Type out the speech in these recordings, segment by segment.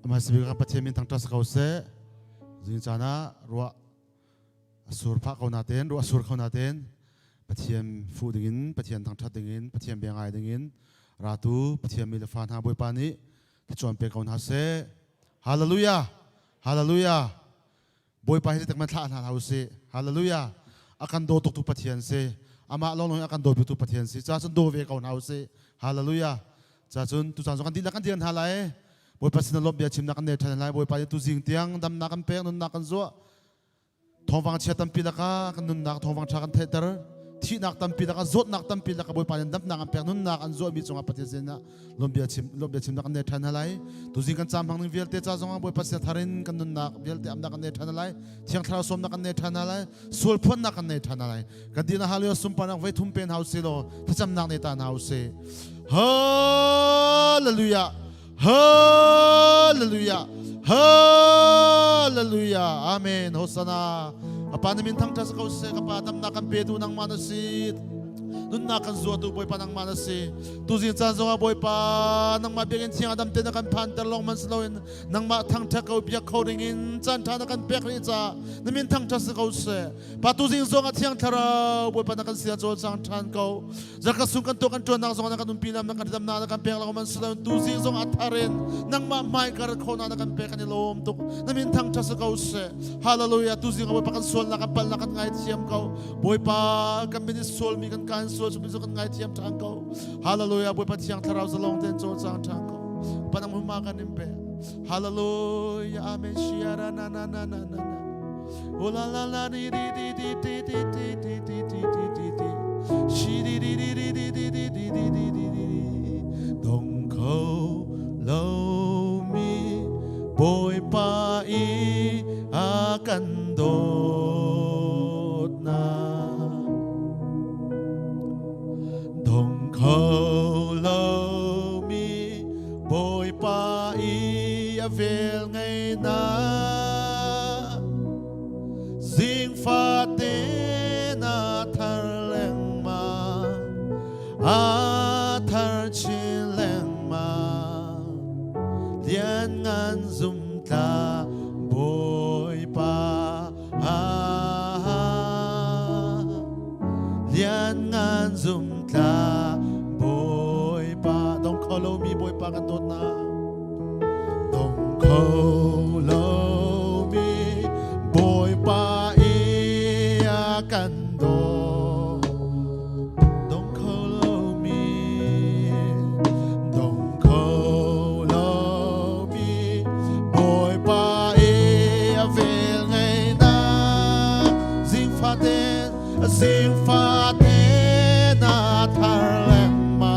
mà sự việc Pathian mình thằng trust câu sẽ riêng chana ruộng sur phá câu naten ruộng sur câu naten Pathian phụ đình Pathian thằng trust đình Pathian bèn ai đình ratu Pathian mình phan ha bôi pani thì chọn pe câu na sẽ hallelujah hallelujah bôi pani thì mình thà hào sẽ hallelujah akan do tu Pathian sẽ ama long long akan do tu Pathian sẽ cha chun do về câu nào sẽ hallelujah cha chun tu chọn kan đi là kan điền halai bôi pasin lốp bia chim nakan ne thằng lai bôi pani tu jing tiang dam nakan pe nun nakan zo thong vang chia tam pi laka kan nun nak thong vang cha kan the tar thi nak tam pi laka zot nak tam pi laka bôi pani dam nakan pe nun nakan zo mi chunga Pathian sena lốp bia chim nakan ne thằng lai tu jing kan cham phang ning vel te cha zonga bôi pasin tharin kan nun nak vel te am nakan ne thằng lai thiang thara som nakan ne thằng lai sul phon nakan ne thằng lai kan dina halio sum panak vai thum pen house lo thacham nak ne tan house hallelujah hallelujah hallelujah amen hosanna apa namin thang tas kau se kapatam nakan pedu nang manasit nun nakan zuwa tu boy pa nang manasi tu zin chan zonga boy pa nang mabigin tiang adam te nakan panter long man slowin nang ma thang thak kau biak coding in chan tha nakan pek ri cha namin thang tas kau se pa tu zin zonga tiang thara boy pa nakan sia zo chang than kau zaka sung kan to kan ton nang zonga nakan um pilam nakan dam na nakan pek long man slowin tu zin zonga tharen nang ma mai kar khona nakan pek ani lom tuk namin thang tas kau se hallelujah tu zin boy pa kan sol nakan pal nakan ngai thiam kau boy pa kan bin sol mi kan kan so bisa kan ngai tiam thang kau hallelujah boy pa thiang tharau zalong ten zo chang thang kau panang huma kan impe hallelujah amen shiara na na na na na o la la la di di di di di di di di di di di di shi di di di di di di di di di di di di dong khâu lâu mi boy pa i akan dot na dong khâu lâu mi bồi pa i vel ngày na riêng pha te na thar leng ma a thar chi leng ma lian ngan zum ta bồi pa lian ngan zum ta boy pa dong kholo mi boy pa kan dot na dong kholo mi boy pa i akan do dong kholo mi boy pa i vel ngày na zing pha te na thar leng ma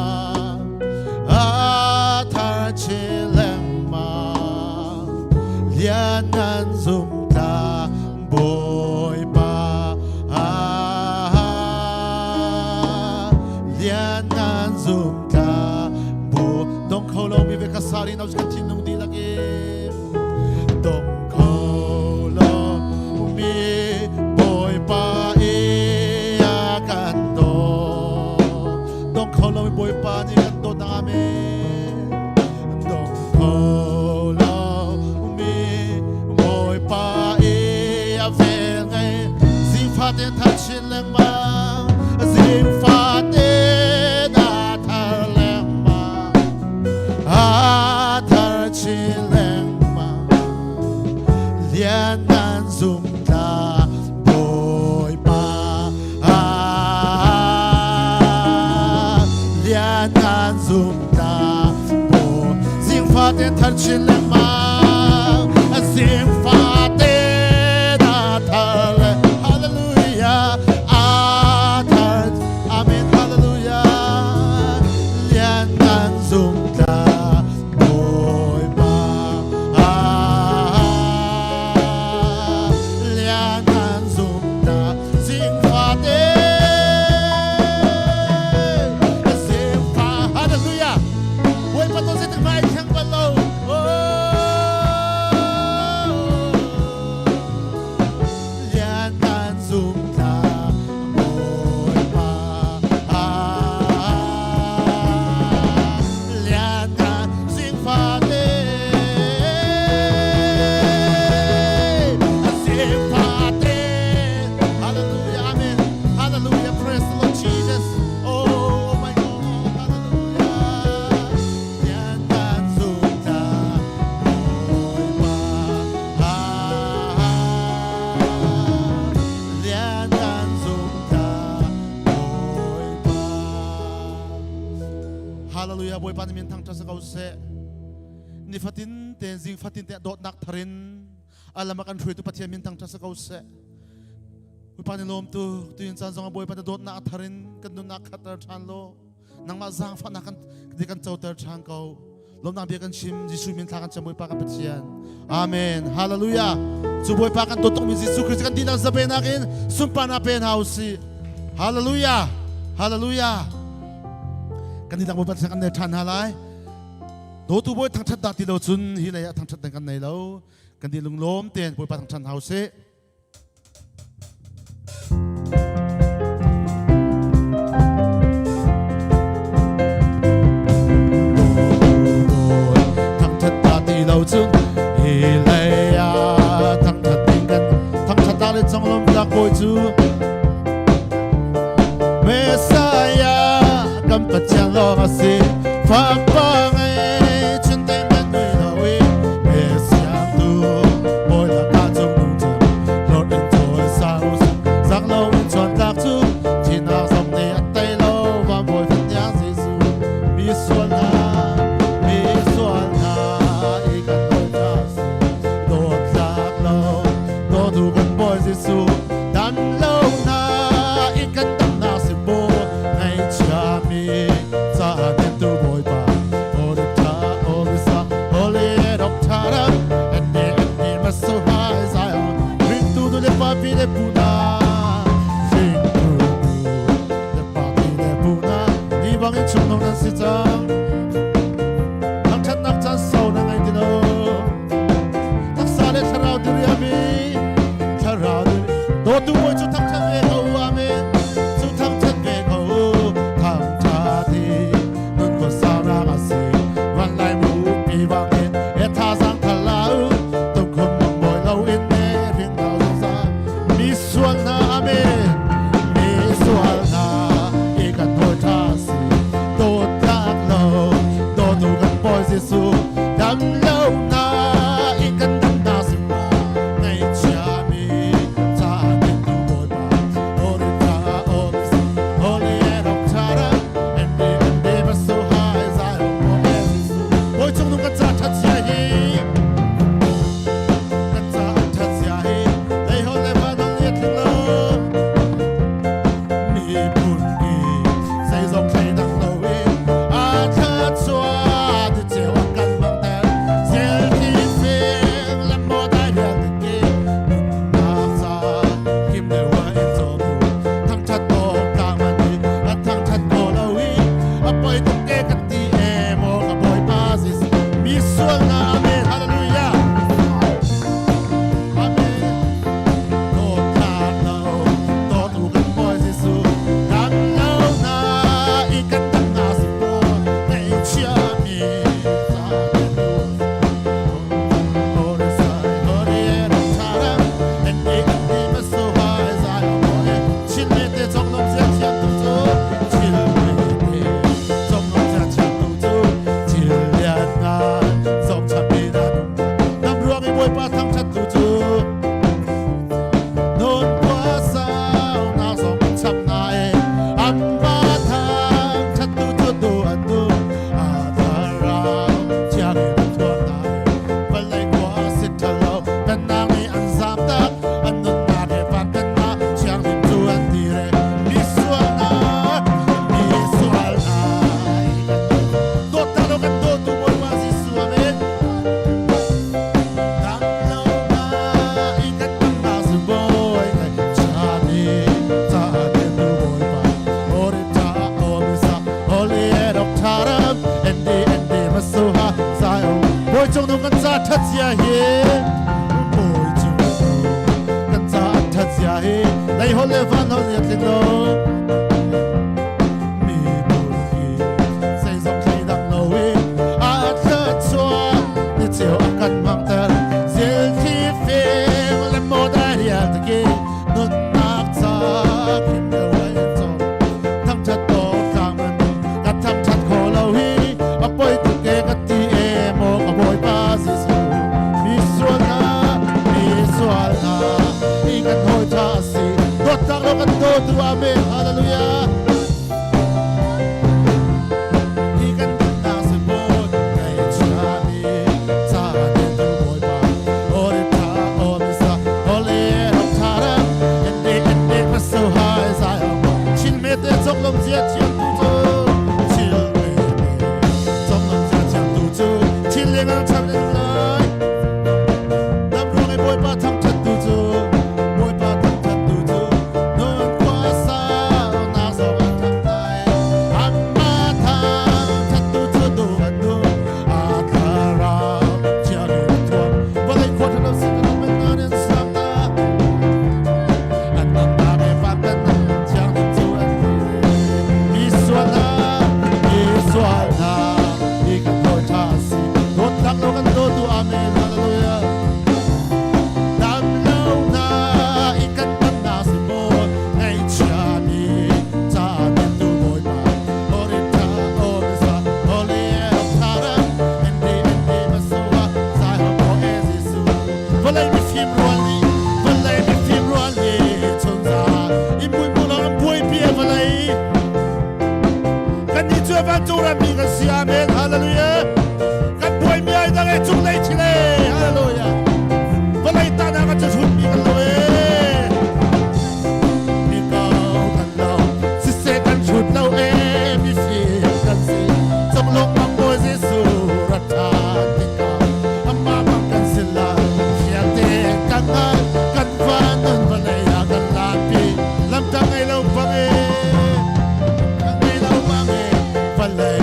a thar chi leng ma lian ngan zum ta boy pa lian ngan zum ta bo dong kholo mi ve kasari na uskan tinung di lagi dong kholo mi boy pa boy pa ni kan do na amen dong kholo mi boy pa e vel ngai zing pha te thar chin leng ma zing pha te na thar leng ma a thar chin leng ma lian nan zum ta boy pa ngan zum ta bo zing pha te thar chin leng ma zing pha te na thar le hallelujah a thar amen hallelujah lian ngan zum ta boy pa lian ngan zum ta zing pha te hallelujah boy pa to se tak mai chang pa lo oh di fatin ten zing fatin te dot nak tharin alamakan thui tu Pathian min tang thasa kau se upan lom tu in chan zonga boy pa dot nak tharin kan nu nak khatar than lo nang ma zang fa nakan de kan chautar thang kau lom nang biak kan shim jisu min thakan chamoy pa ka Pathian amen hallelujah chu boy pa kan totok min jisu Christ kan dinang sabe nakin sumpa na pen house hallelujah hallelujah kan dinang boy pa kan ne than halai do tu boy thang chat da ti lo chun hi le thang chat kan nei lo kan di lung lom ten boy pa thang chan house lâu chung hi lệ ya thằng thật tình cần thằng thật ta lên trong lòng ta coi chú Messiah cầm bát chàng lo mà xin pháp bang ấy chuyên tay mang người nào ấy Messiah tu mỗi là ta trong nông trường lót đến rồi sao sáng lâu đến tròn lạc chú chỉ nào dòng này ăn tay lâu và mỗi phần nhang Giêsu mi xuân ha Giêsu đan lâu na ít căn tâm na sự bố ngày cha mi cha nên tu bồi bà ôi cha ôi sa ôi đọc cha ra em mà số hai dài ring tu le pa vi le puna ring tu le pa vi le puna đi bằng những chung nông dân sĩ trang thằng chân nặng chân sâu nặng ngày đi đâu thằng xa le thằng nào đi mi Đồ tu bôi chú thăng chân về cầu amen chú thăng chân về cầu thăng cha đi nun có sao ra ngã sĩ văn lại mũ bị vang lên et thazang thà lao tôi không mong mỏi lâu in mê riêng nào ra mi xuân na amen mi xuân na ý cần thôi tha sĩ đồ thác lâu đồ tu gần bôi Giêsu đắm lâu na ý cần đắm na sĩ ngày cha mi trong nông căn gia thất gia hi bồi chung căn gia thất gia hi đây hôn lê văn hôn liệt lên lô mi bồi hi xây dòng thay đặng lâu hi thất xoa như chiều ăn căn mang tên riêng khi phim lên mô đại địa tự kê nôn nạc ra kim đều hay trong thăm chặt tổ càng mình gắt thăm chặt khổ lâu hi bôi tự kê gắt ti em mô cả bôi ba Giêsu mi xuân na ý cần hồi cha si đốt tăng lo cần đốt tu amen hallelujah Amen Hallelujah Nam lâu na ikan tan na si mo ay chani cha tin tu boy pa orita omisa holy para ende maswa sa ho ko ezisu volay mi film roali chonza imui mula boy pia volay kan ni chua van chora mi ga si amen hallelujah kan boy mi ai da ge chung lai chile hallelujah volay ta na ga cha chut mi ga loe mi ka kan lao si se kan chut lao e mi fi kan si som long mang boy jesu ratha tika amma mang kan sila ya te kan kan van non volay ya kan la pi lam tang ai lo pang e ai lo pang e volay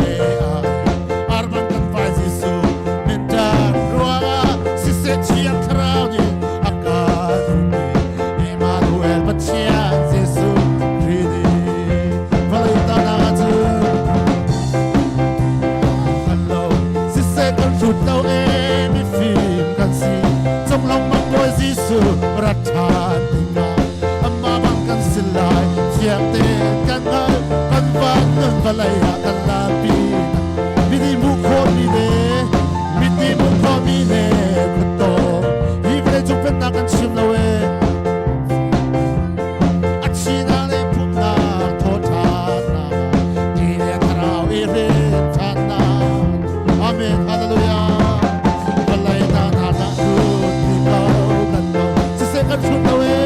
arbang kan vai jesu minta ruanga si se chiang trao ni akan Emmanuel Pathian jesu ridi volay ta na chu hello si se kan chut lao e mi fi kan si som long mang boy jesu ratha tika amma mang kan silai chiang te kan ngai kan van non volay ya kan la pi midi mu kho mi ne midi mu kho mi ne kuto hi vle chu pen na kan chim lo e achina le phum na tho tha na ni le trao e re tha na amen hallelujah volay ta na na tu ni ko kan lo si se kan chut lo e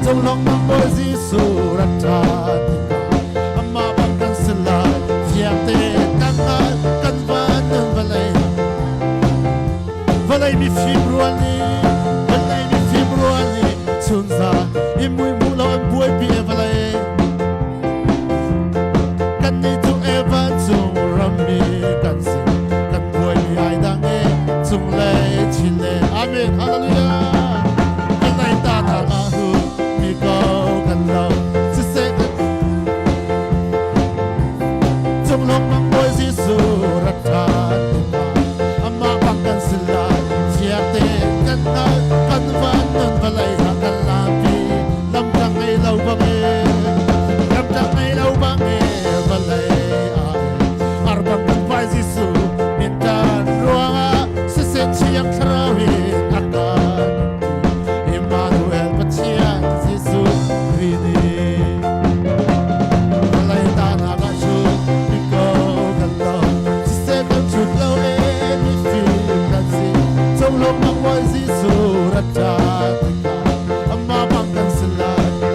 trong lòng mang boy jesu ratha tika amma bang kan silai chiang te kan ngai kan van non volay mi phim ruani chunza imui mulo an boy pi volay kan ni tu evan chung rami kan si kan boy mi ai dang e chung lay chile amen hallelujah volay ta na nga hu mi ko kan lo si se trong lòng mang boy jesu ratha tika amma bang kan sila chiang te kan ngai kan van non volay ha kan la pi lam tang ai lo bang e volay arbang kan vai jesu minta ruanga si se chiang trawi akan Emmanuel Pathian jesu ridi volay ta na ga chu mi ko kan lo si se kan chut lo e mi fi kan si trong lòng mang boy jesu ratha tika amma bang kan sila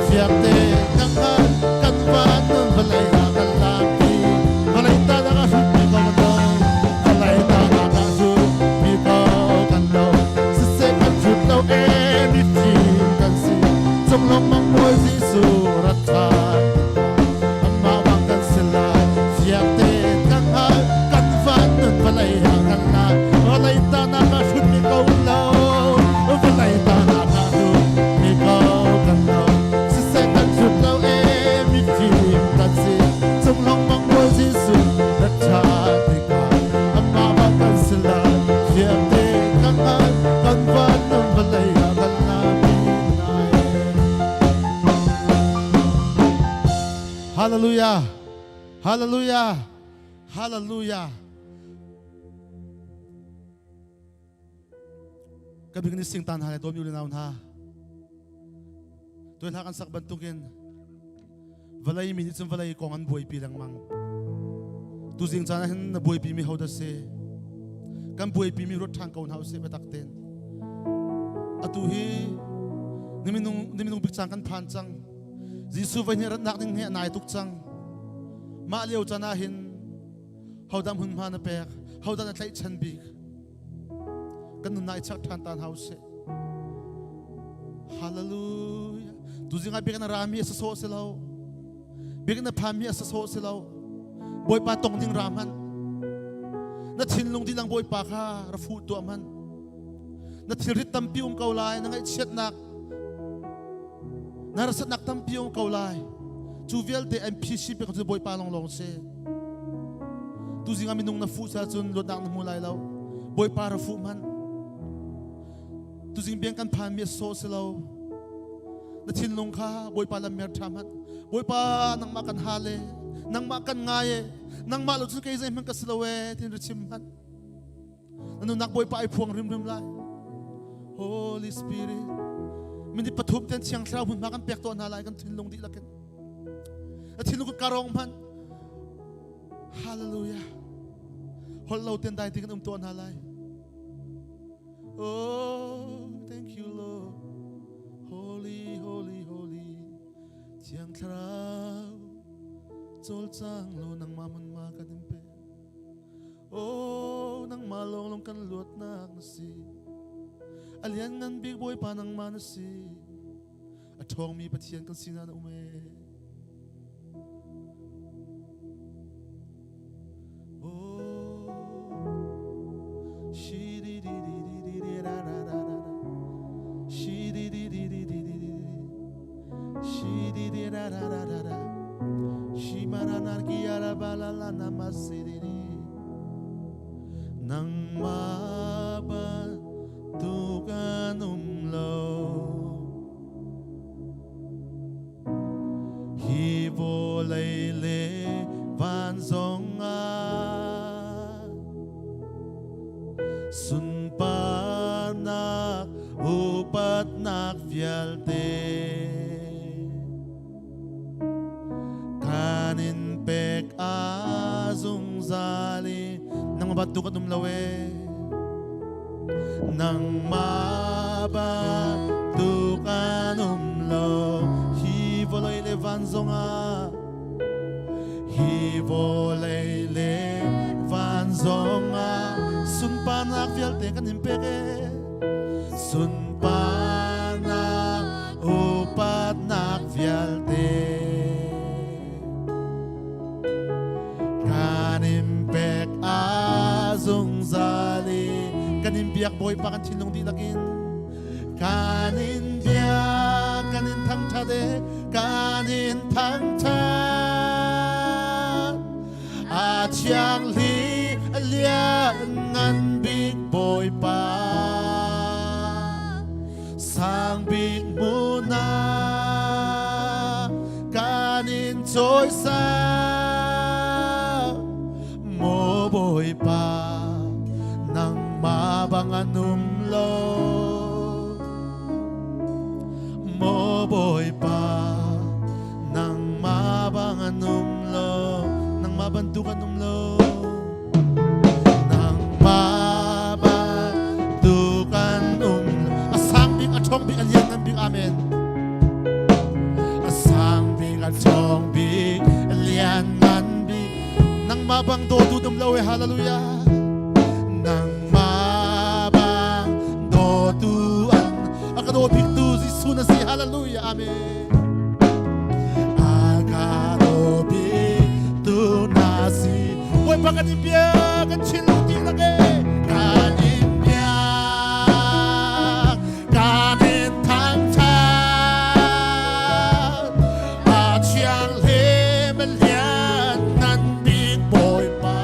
chiang te kan ngai kan van non volay ha kan la pi volay ta na ga chu mi ko kan lo volay ta na ga chu mi ko kan lo si se kan chut lo e mi fi kan si trong lòng mang boy jesu ratha tika amma bang kan sila chiang te kan ngai kan van non volay ha kan la volay ta na ga chu mi ko lo volay ta na ga chu mi ko kan lo si se kan chut lo e mi fi kan si trong lòng mang boy jesu ratha tika amma bang kan sila chiang te kan ngai kan van non volay ha kan la pi nai hallelujah hallelujah hallelujah kabig ni sing tan ha le tom yu le naun ha toy ha kan sak ban tukin volay mi ni chum volay kong an boy pi lang mang tu jing chana hin na boy pi mi ho da se kan boy pi mi rot thang kaun house se betak ten atu hi niminung bik chang kan phan chang jisu vai ni rat nak ning he nai tuk chang ma leo chana hin hodam hun ma na pek hodan na tlai chan bik kan nu nai chak than tan house hallelujah tu jinga bik na rami sa so se lo bik na phami sa so se lo boy pa tong ding raman na thinlung di lang boy pa kha ra fu tu man na thirit tampi kaulai na ngai chet nak na rasat nak tampi kaulai chu vial te mp si pe ko boy pa long long se tu zing ami nung na fu sa chun lot nak na mulai lo boy para fu man tu zing biang kan phan mi so se lo na thin long kha boy pa la mer thaman boy pa nang ma kan hale nang ma kan ngaye nang ma lo chu kai zai man ka slowe tin ru chim man nanu nak boy pa ai phuang rim rim lai Holy Spirit min di pathum ten chiang thlau mun ma kan pek to na lai kan thin long di la ken a thin lu karong man hallelujah hol lo ten dai ti kan to na lai oh thank you Lord holy holy holy chiang thlau chol chang lo nang ma mun ma kan pe oh nang ma long long kan luat nak na si alian ngan big boy pa nang ma na si a thong mi Pathian kan sina na ume nang mabantukan hivolay le vanzonga sunpanak upat nak vialte kanin pek azung zali nang mabantukan nang mabantukan hivolay le vanzonga hivolay le vanzonga sunpanak vialte kanin peke sunpanak upat nak vialte kanin pek azung zali kanin biak boy pa kan thinlong di lakin kanin biak kanin thang thade kanin thang tha a chiang li lian ngan big boy pa sang big muna kanin choi sa mo boy pa nang mabanganum lo mo boy pa nang mabanganum lo nang mabantukan lo nang mabantukan asang big atong big alian ng big amen asang big atong big alian ng big nang mabang do lo hallelujah nang mabang dotuan akado bigtu Yesu na si hallelujah amen akado bigtu na si boy pakanipya kan chiluti lagi kanipya kanin tang chan achiang le melian nan big boy pa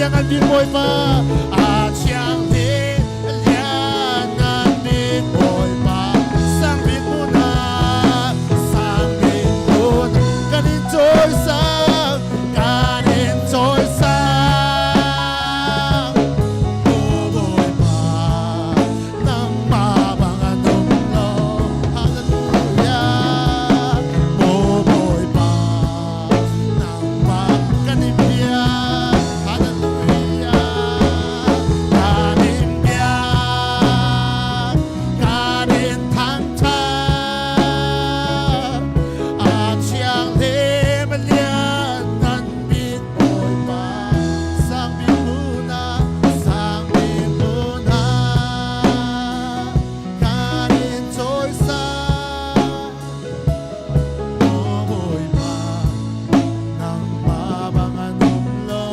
liang an bin boy pa a chiang le liang an bin boy pa sang bin mu na sang bin mu kan in joy sang kan in joy sang mo boy pa nang ma bang an dum lo hallelujah mo boy pa nang ma kan in biak hallelujah kan in biak kan in thang cha a chiang le ma lian nan bin boy pa sang bin mu na sang bin mu na kan in joy sang mo boy pa nang ma bang an dum lo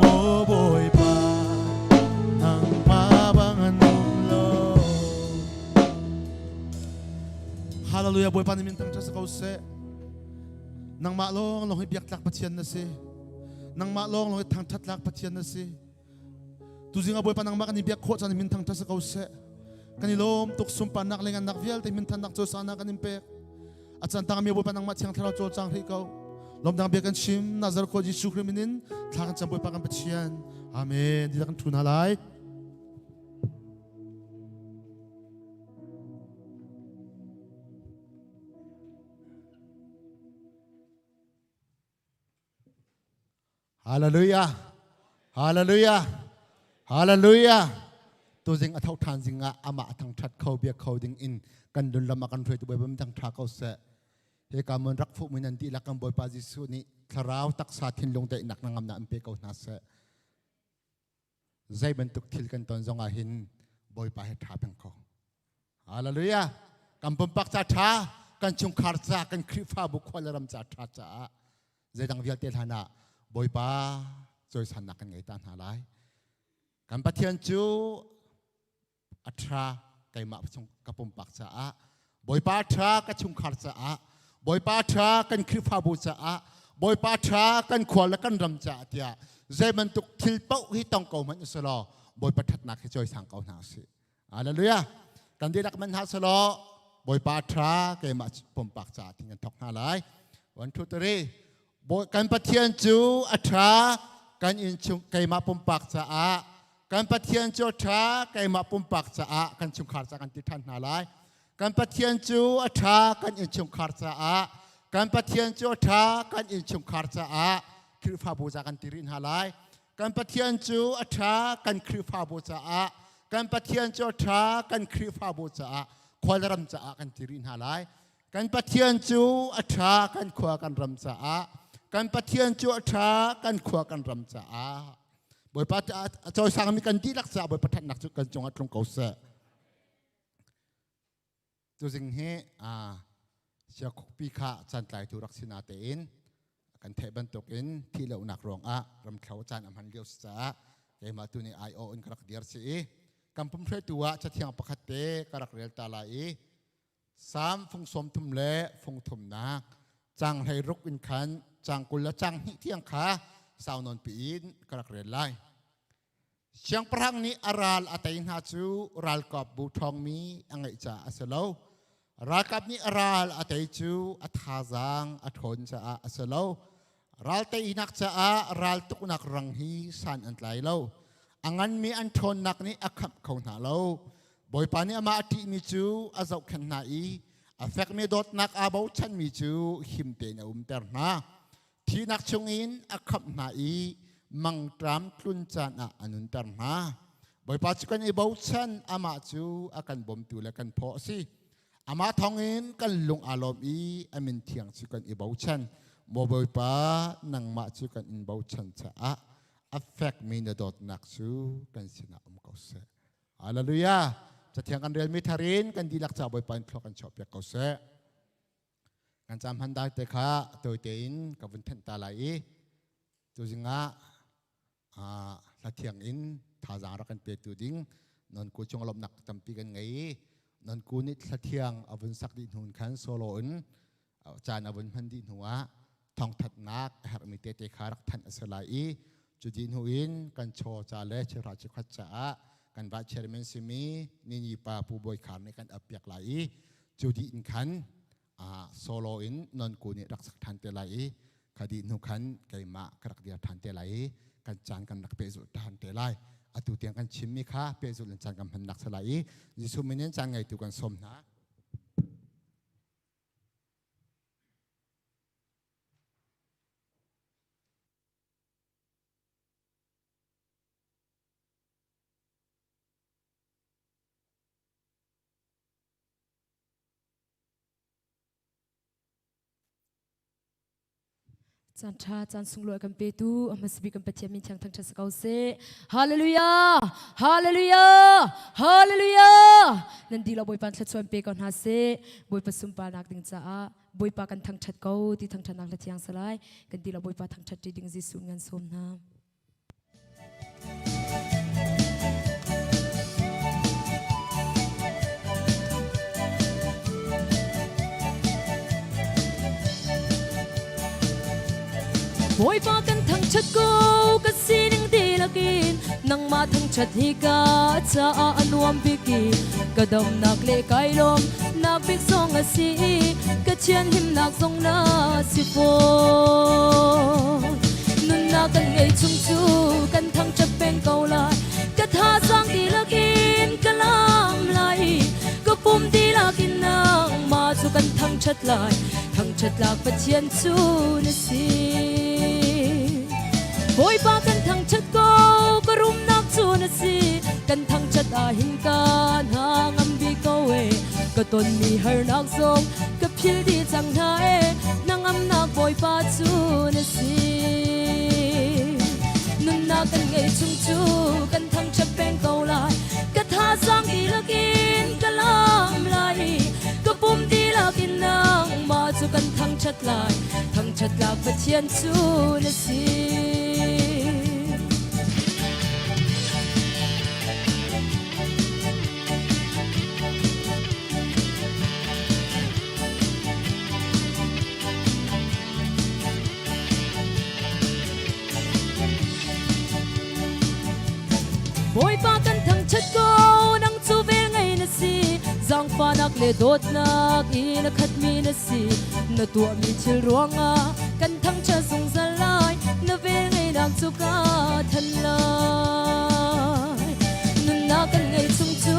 mo boy pa nang ma bang an dum lo hallelujah boy pa ni min tang cha sa kau se nang ma long long hi biak tlak Pathian na se nang ma long long hi thang that lak Pathian na se tu zinga boy pa nang ma kan ni biak kho cha ni min thang cha sa kau se kan ni lom tuk sum pa nak lengan nak vial te min than nak cho sa na kan im pek achan tang mi boy pa nang ma chiang thara cho chang hi kau lom dang biak kan chim nazar ko jisu kriminin thla kan cham boy pa kan Pathian amen di kan thun halai hallelujah hallelujah hallelujah tu jing a thau than jinga ama thang that khau bia khau ding in kan dun lama kan throi tu bai bam thang tha kau se he ka mon rak phu min an ti la kam boy pa jisu ni tharau tak sa thin long te nak nangam na ampe kau na se zai ban tuk thil kan ton zonga hin boy pa he tha peng ko hallelujah kam pumpak cha tha kan chung khar cha kan khrifa bu khol ram cha tha cha zai dang vial te thana boy pa joy san nak kan ngai tan halai kan Pathian chu atra kai ma chung kapum pak cha a boy pa tra ka chung khar cha a boy pa tra kan khrifa bu cha a boy pa tra kan khwal la kan ram cha tia zai man tuk thil pau hi tong ko man solo boy pa that nak joy sang ko na si hallelujah kan di dak man ha solo boy pa tra kai ma pum pak cha ting kan thok na lai 1 2 3boy kan Pathian chu atra kan in chung kai ma pum pak cha a kan Pathian chu atra kai ma pum pak cha a kan chung khar cha kan ti than na lai kan Pathian chu atra kan in chung khar cha a kan Pathian chu atra kan in chung khar cha a khrifa bu cha kan ti rin halai kan Pathian chu atra kan khrifa bu cha a kan Pathian chu atra kan khrifa bu cha a khwal ram cha a kan ti rin halai kan Pathian chu atra kan khwa kan ram cha a kan Pathian chu atra kan khwa kan ram cha a boy pa choi sang mi kan ti lak cha boy pathat nak chu kan chong atlong ko se tu jing he sia khok pi kha chan tlai tu rak sina te in kan the ban tok in thi lo nak rong a ram thlau chan am han lios cha ke ma tu ni ai o in krak diar si kam pum thre tuwa cha thiang pakhat te karak rel ta lai sam phung som thum le phung thum nak chang hai ruk in khan chang kul la chang hi thiang kha sao non pi in karak rel lai siang prang ni aral atay na chu ral kap bu thong mi angai cha asalo ral kap ni aral atay chu thazang athon cha asalo ral te inak cha ral tuk nak rang hi san antlai lo angan mi an thon nak ni akhap khau na lo boy pani ama ati mi chu azau khan na I afek mi dot nak abau chan mi chu him te na ter na thi nak chung in akhap na I mang tram tlun chan anun tar na boy pa chu kan I bau chan ama chu akan bom tu la kan pho si ama thong in kan lung alom I amin thiang chu kan I bau chan mo boy pa nang ma chu kan in bau chan cha affect me na dot nak chu kan sina ko se hallelujah cha thiang kan real mi tharin kan dilak cha boy pa in thlok kan chop ya ko se kan cham han dai te kha toi te in ka bun then ta lai chu jinga la thiang in thazang ra kan pe tu ding non ku chung lom nak tampi kan ngai non ku ni la thiang avun sak di hun khan solo in chan avun han di nuwa ทองทัดนักหากมีเตะขารักทันอสลายจุดินหุอินกันโชจาเลชราชขัดจ้ากันบัดเชอร์เมนซิมีนี่ปาผู้บริขารในการอับเปียกไหลจุดินขันโซโลอินนนกูนี่รักสักทันเตไหลคดีนุขันไก่มากรักเดียทันเตไหลกันจานกันรักเปจุทันเตไหลอตุเตียงกันชิมมิค่ะเปจุลันจานกันพันนักสลายยิสุมินยันจานไงตุกันสมนะจันทราจันสุงลอยกันเปตูอามาสบิกันปะเทียมินช่างทั้งชัสเกาเซฮาเลลูยาฮาเลลูยาฮาเลลูยานันดีเราบอยปันชัดชวนเปก่อนฮาเซบอยปัสสุมปานักดิงจ้าบอยปากันทั้งชัดเกาที่ทั้งชัดนักละเทียงสลายกันดีเราบอยปาทั้งชัดที่ดิงจิสุงันสมน้ำบอยปากันทั้งชัดกูก็สีนึงดีละกินนังมาทั้งชัดฮิกาจะอันวมบิกีก็ดมนักเล่ไกลมนักบิกซองอาศีก็เชียนหิมนักซองนาสิโฟนุนนักกันไงชุ่มชูกันทั้งชัดเป็นเกาลายก็ท่าสร้างดีละกินก็ลามไหลก็ปุ่มดีละกินนังมาสู่กันทั้งชัดลายทั้งชัดหลากปะเทียนชูนสีบอยปากันทั้งชัดก็รุมนักชูนสีกันทั้งชัดอาหินกันหางอัมบีก็เวก็ตนมีหานักทรงก็พิลดีจังไห้นางอัมนักบอยปาชูนสีนุนนักกันไงชุ่มชูกันทั้งชัดเป็นเกาลายก็ท่าสร้างดีละกินก็ลามไหลก็ปุ่มดีละกินนางมาสู่กันทั้งชัดลายทั้งชัดหลากปะเทียนชูนสีบอยปากันทั้งชัดกูนังจูเวงไงนะสิจังฟานักเลโดดนักอีนักขัดมีนะสินตัวมีชิลรวงกันทั้งชัดสงสลายนเวงไงนักจูกาทันลายนุนนักกันไงชุ่มชู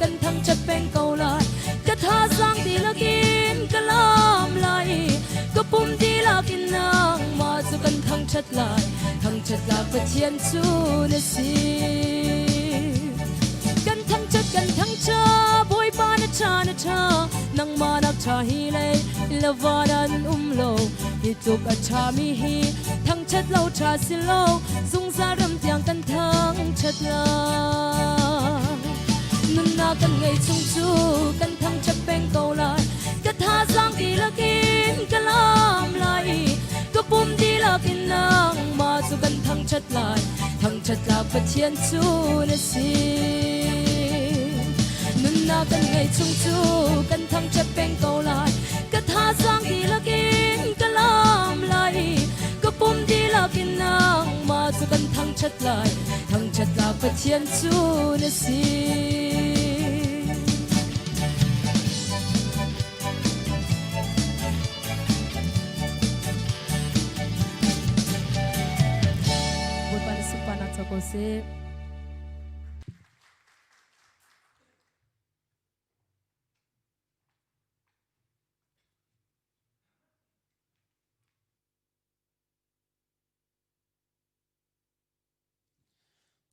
กันทั้งชัดเป็นเกาลายก็ท่าสร้างดีละกินก็ลามไหลก็ปุ่มดีละกินนางมาสู่กันทั้งชัดลายทั้งชัดหลากปะเทียนชูนสีกันทั้งชัดกันทั้งชาบอยปานะชานังมานักชาฮีเลยละวาดันโลฮิจุกอัชามีฮีทั้งชัดเล่าชาสิโลสุงสารำเตียงกันทั้งชัดลานุนนากันไงชุ่มชูกันทั้งชัดเป็นเกาลายก็ท่าสร้างดีละกินก็ลามไหลก็ปุ่มดีละกินนางมาสู่กันทั้งชัดลายทั้งชัดหลากปะเทียนชูนสีนุนนากันไงชุ่มชูกันทั้งชัดเป็นเกาลายก็ท่าสร้างดีละกินก็ลามไหลก็ปุ่มดีละกินนางมาสู่กันทั้งชัดลายทั้งชัดหลากปะเทียนชูนสีโกเซ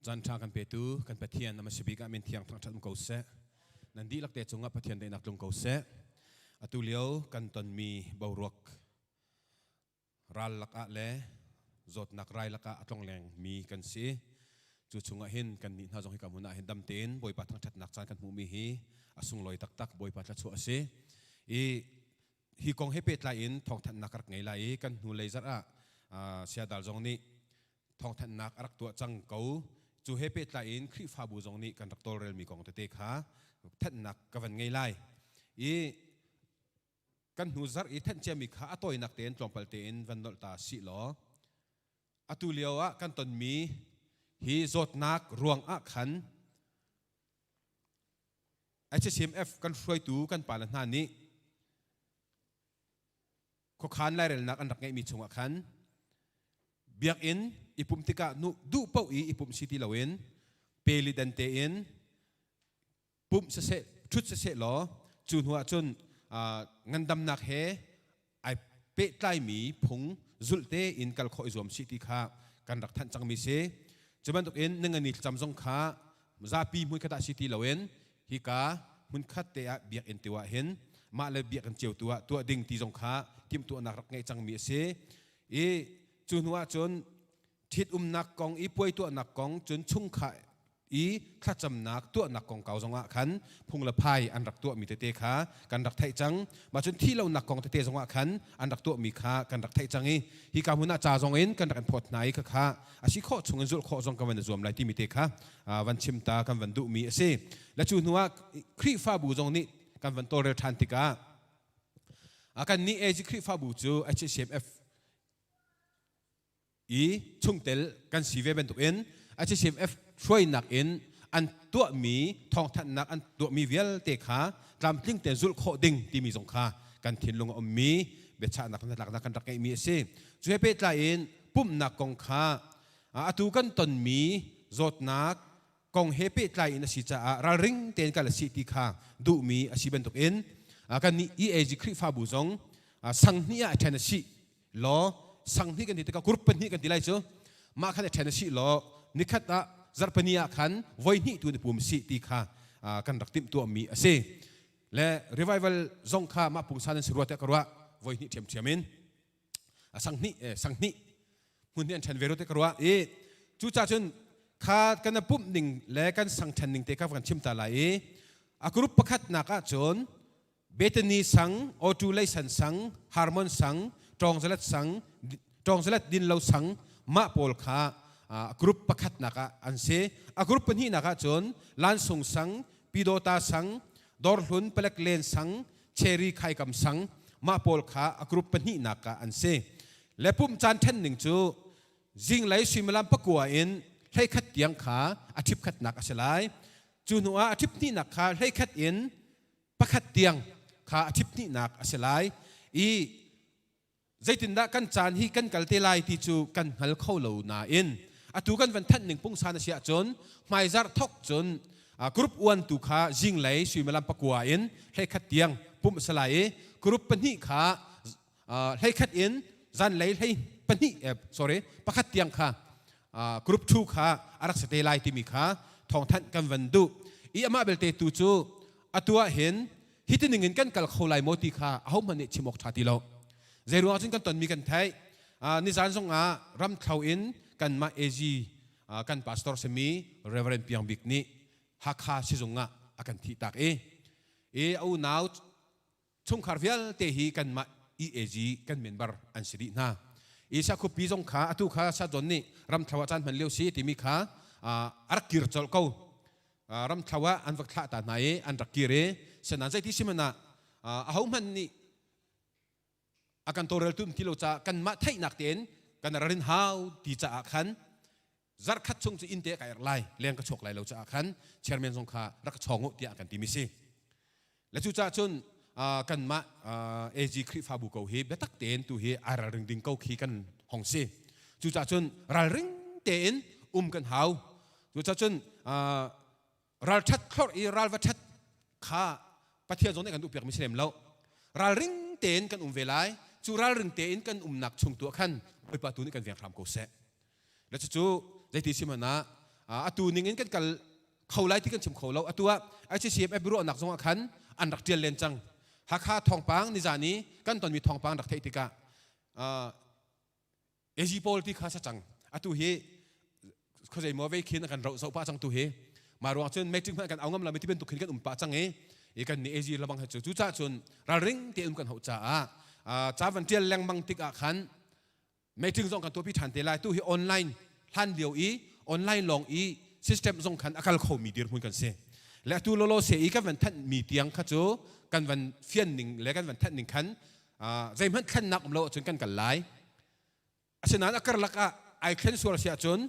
จันทรากันเปตูกันปะเทียนนำมาสิบิกามินเทียงทั้งชัดมุกเสนันดีลักเตจงปะเทียนได้นักลงเกเสอตุเลียวกันตนมีบาวรกรัลลักอะเลจดนักไรลักอะอัตลงแรงมีกันสิจุดชงหินกันนินหาจงให้กับมุนาหินดำเต็นบอยปัดทั้งชัดนักจานกันมูมีฮีอสุงลอยตักบอยปัดชัดชัวเสฮีกองให้เป็ดลายอินทองทันนักรักไงลายกันหูเลยจัดเสียดาลจงนี้ทองทันนักรักตัวจังเกาจูให้เป็ดลายอินคริฟาบูจงนี้กันรักตัวเรลมีกองเตะขาทันนักกับวันไงลาย กันหูซาร์อีท่านเจมิขาอตัวนักเต้นตรงพัลเต้นวันนอลตาสิล้ออตุเลียวะกันตนมีฮีจดนักรวงอักขันHCMF กันช่วยตูกันปาลันนานี้ข้อขานไล่เรื่องนักอันดักไงมีชงอักขันเบียกอินอิปุ่มติกานุดูเป้าอิปุ่มซิตี้ลาวินเปลิดันเตอินปุ่มเสษชุดเสษล้อจุนหัวจุนเงินดำนักเฮไอเป๊ะใต้หมีผงจุลเตอินกัลโคอิซอมซิตี้ข้ากันรักท่านจังมีเสจะบันทุกอินนึงอันนี้จำทรงข้าซาปีมุยคตาซิตี้ลาวินฮิกามุนคัดเตะเบียกอินตัวเห็นมาเลยเบียกกันเจียวตัวดิ่งตีทรงข้าทีมตัวนักรักไงจังมีเสจุนหัวจุนทิดนักกองอีป่วยตัวนักกองจุนชุ่งขายอีข้าจำนักตัวนักกองเก่าจงอ่ะขันพุงละพายอันรักตัวมีเตะขากันรักไทยจังมาจนที่เรานักกองเตะจงอ่ะขันอันรักตัวมีขากันรักไทยจังฮีกามุนาจ่าจงเอ็นกันรักกันพอดไหนก็ขาอาชีพข้อชงเงินจุลข้อจงกันวันรวมไรที่มีเตะขาวันชิมตากันวันดุมีเสและจุนหัวครีฟ้าบูจงนี้กันวันโตเรทันติกากันนี้เอจิครีฟ้าบูจูHCMFอีชุ่งเตลกันสีเวเป็นตัวเอ็นHCMF ช่วยนักเอ็นอันตัวมีทองทันนักอันตัวมีวิลเตะขาตามทิ้งแต่จุลโคดิ่งที่มีสงขากันทิ้งลงอมมีเบชานักนักนักกันรักไอมีเสช่วยเป็นใจเอ็นปุ่มนักกองขาตูกันตนมีจดนักกองเฮเปใจเอ็นสิจ้าระริงเตียนกันละสิติขาดูมีอาชีพเป็นตัวเอ็นกันนี้เอจิคริฟาบุจงสังเนียเทนสิล้อสังที่กันที่ตะกรุปเป็นที่กันที่ไรจ้ะมาขันเทนสิล้อนิคัตจารปนียขันไว้นี่ตัวในปุ่มสิติขากันรักติมตัวมีเสและ revival จงข้ามาปุ่มสารสิรวดเตกรัวไว้นี่เทียมเทียมินสังนี่หุ่นนี่อันเชนเวรุเตกรัวจู่จ้าจนข้ากันปุ่มหนึ่งและกันสังเชนหนึ่งเตกกันชิมตาลายกรุปประคัดนักจนเบตนีสังโอจูไลสันสังฮาร์มอนสังจองสลัดสังจองสลัดดินเหลาสังมาโพลขากรุ๊ปประคัดนักอันเสกรุ๊ปนี้นักจนลานสงสังปิโดตาสังดอร์ลุนเปลกเลนสังเชอรี่ไข่กำสังมาโพลขากรุ๊ปนี้นักอันเสและปุ่มจานเทนหนึ่งจูจิงไหลชิมลำปะกัวเอ็นให้ขัดเตียงขาอาทิตย์ขัดนักอะไรจูนัวอาทิตย์นี้นักขาให้ขัดเอ็นประคัดเตียงขาอาทิตย์นี้นักอะไรใจตินดากันจานฮีกันกัลเตลายที่จูกันหัลเข้าเหล่านาอินตูกันวันทันหนึ่งปุ่งสานเสียจนไม่จารทกจนกรุ๊ปอ้วนตุขาจิงไหลสุยมาลำปะกัวอินให้ขัดเตียงปุ่มสลายกรุ๊ปปนิขาให้ขัดอินจันไหลให้ปนิsorry ประคัดเตียงขากรุ๊ปชูขาอารักษาเตลายที่มีขาทองทันกันวันดุอามาเบลเตตูจูตัวเห็นฮิตหนึ่งเงินกันกัลเข้าไหลโมติขาเอามันเนี่ยชิมอกชาติเราเจรัวจึงกันตอนมีกันไทยนิสานทรงรำเขาอินกันมาเอจีกันพาสตอร์เซมีเรเวอเรนเปียงบิกนี้ฮักฮาซิจงอากันที่ตักเอาหนาวช่วงคาร์เวลเตหีกันมาเอจีกันเมนบาร์อันสิรินาสักคุปีจงขาตุขาซาดอนนี่รำเขาอาจารย์มันเลี้ยวซีที่มีขาอารักกิรจอลเขารำเขาอันวักท่าตาไหนอันรักกิเรฉะนั้นใจที่สิมันเอามันนี่อาการตัวเรลตุมที่เราจะกันมาไทยนักเตียนกันเรินฮาวที่จะอาคันจารคัดชงจะอินเตะกับไล่เลี้ยงกระชกไล่เราจะอาคันเชอร์แมนทรงขารักชงที่อากันที่มิซีและจู่จ้าจนกันมาเอจีคริฟาบุกเอาเฮเบตักเตียนตัวเฮอาราริงดิงเก้าขี้กันหงซีจู่จ้าจนราริงเตียนกันฮาวจู่จ้าจนราชัดคลอร์ราลวัชัดขาปะเทียนตรงนี้กันอุปยากมิสเลมแล้วราริงเตียนกันเวลาจูราริงเตียนกันหนักชงตัวขันไปประตูนี้กันเวียงครามโกเซแล้วจู่ใจที่สิมันตูนิ่งกันกันเขาไล่ที่กันชิมเขาแล้วตัวHCMFรู้หนักสงขันอันรักเจียนเลนจังหากขาทองปังนิจานี้กันตอนมีทองปังรักเทติกาเอจิโพลที่ข้าจังตัวเฮเขาใจมัวเวคินกันเราสาวป้าจังตัวเฮมารวมจนไม่จึงกันเอางั้นเราไม่ที่เป็นตุกินกันป้าจังกันนี่เอจิระบังให้จู่จ้าจนราริงเตียนกันหัวจ้าจ้าวันเจียนแรงบังติกขันไม่จึงส่งกันตัวพิธันเตลัยตู้ที่ออนไลน์ท่านเดียวออนไลน์ลองซิสเต็มส่งขันอาการเขามีเดียร์พูดกันเสีย และตูโลโลเสียอีกันวันทันมีเตียงข้าจูกันวันเฟียนหนึ่งและกันวันทันหนึ่งขันใจมันขันนักโลจนกันกันหลายฉะนั้นอักลักษณ์ไอเคนส่วนเสียจน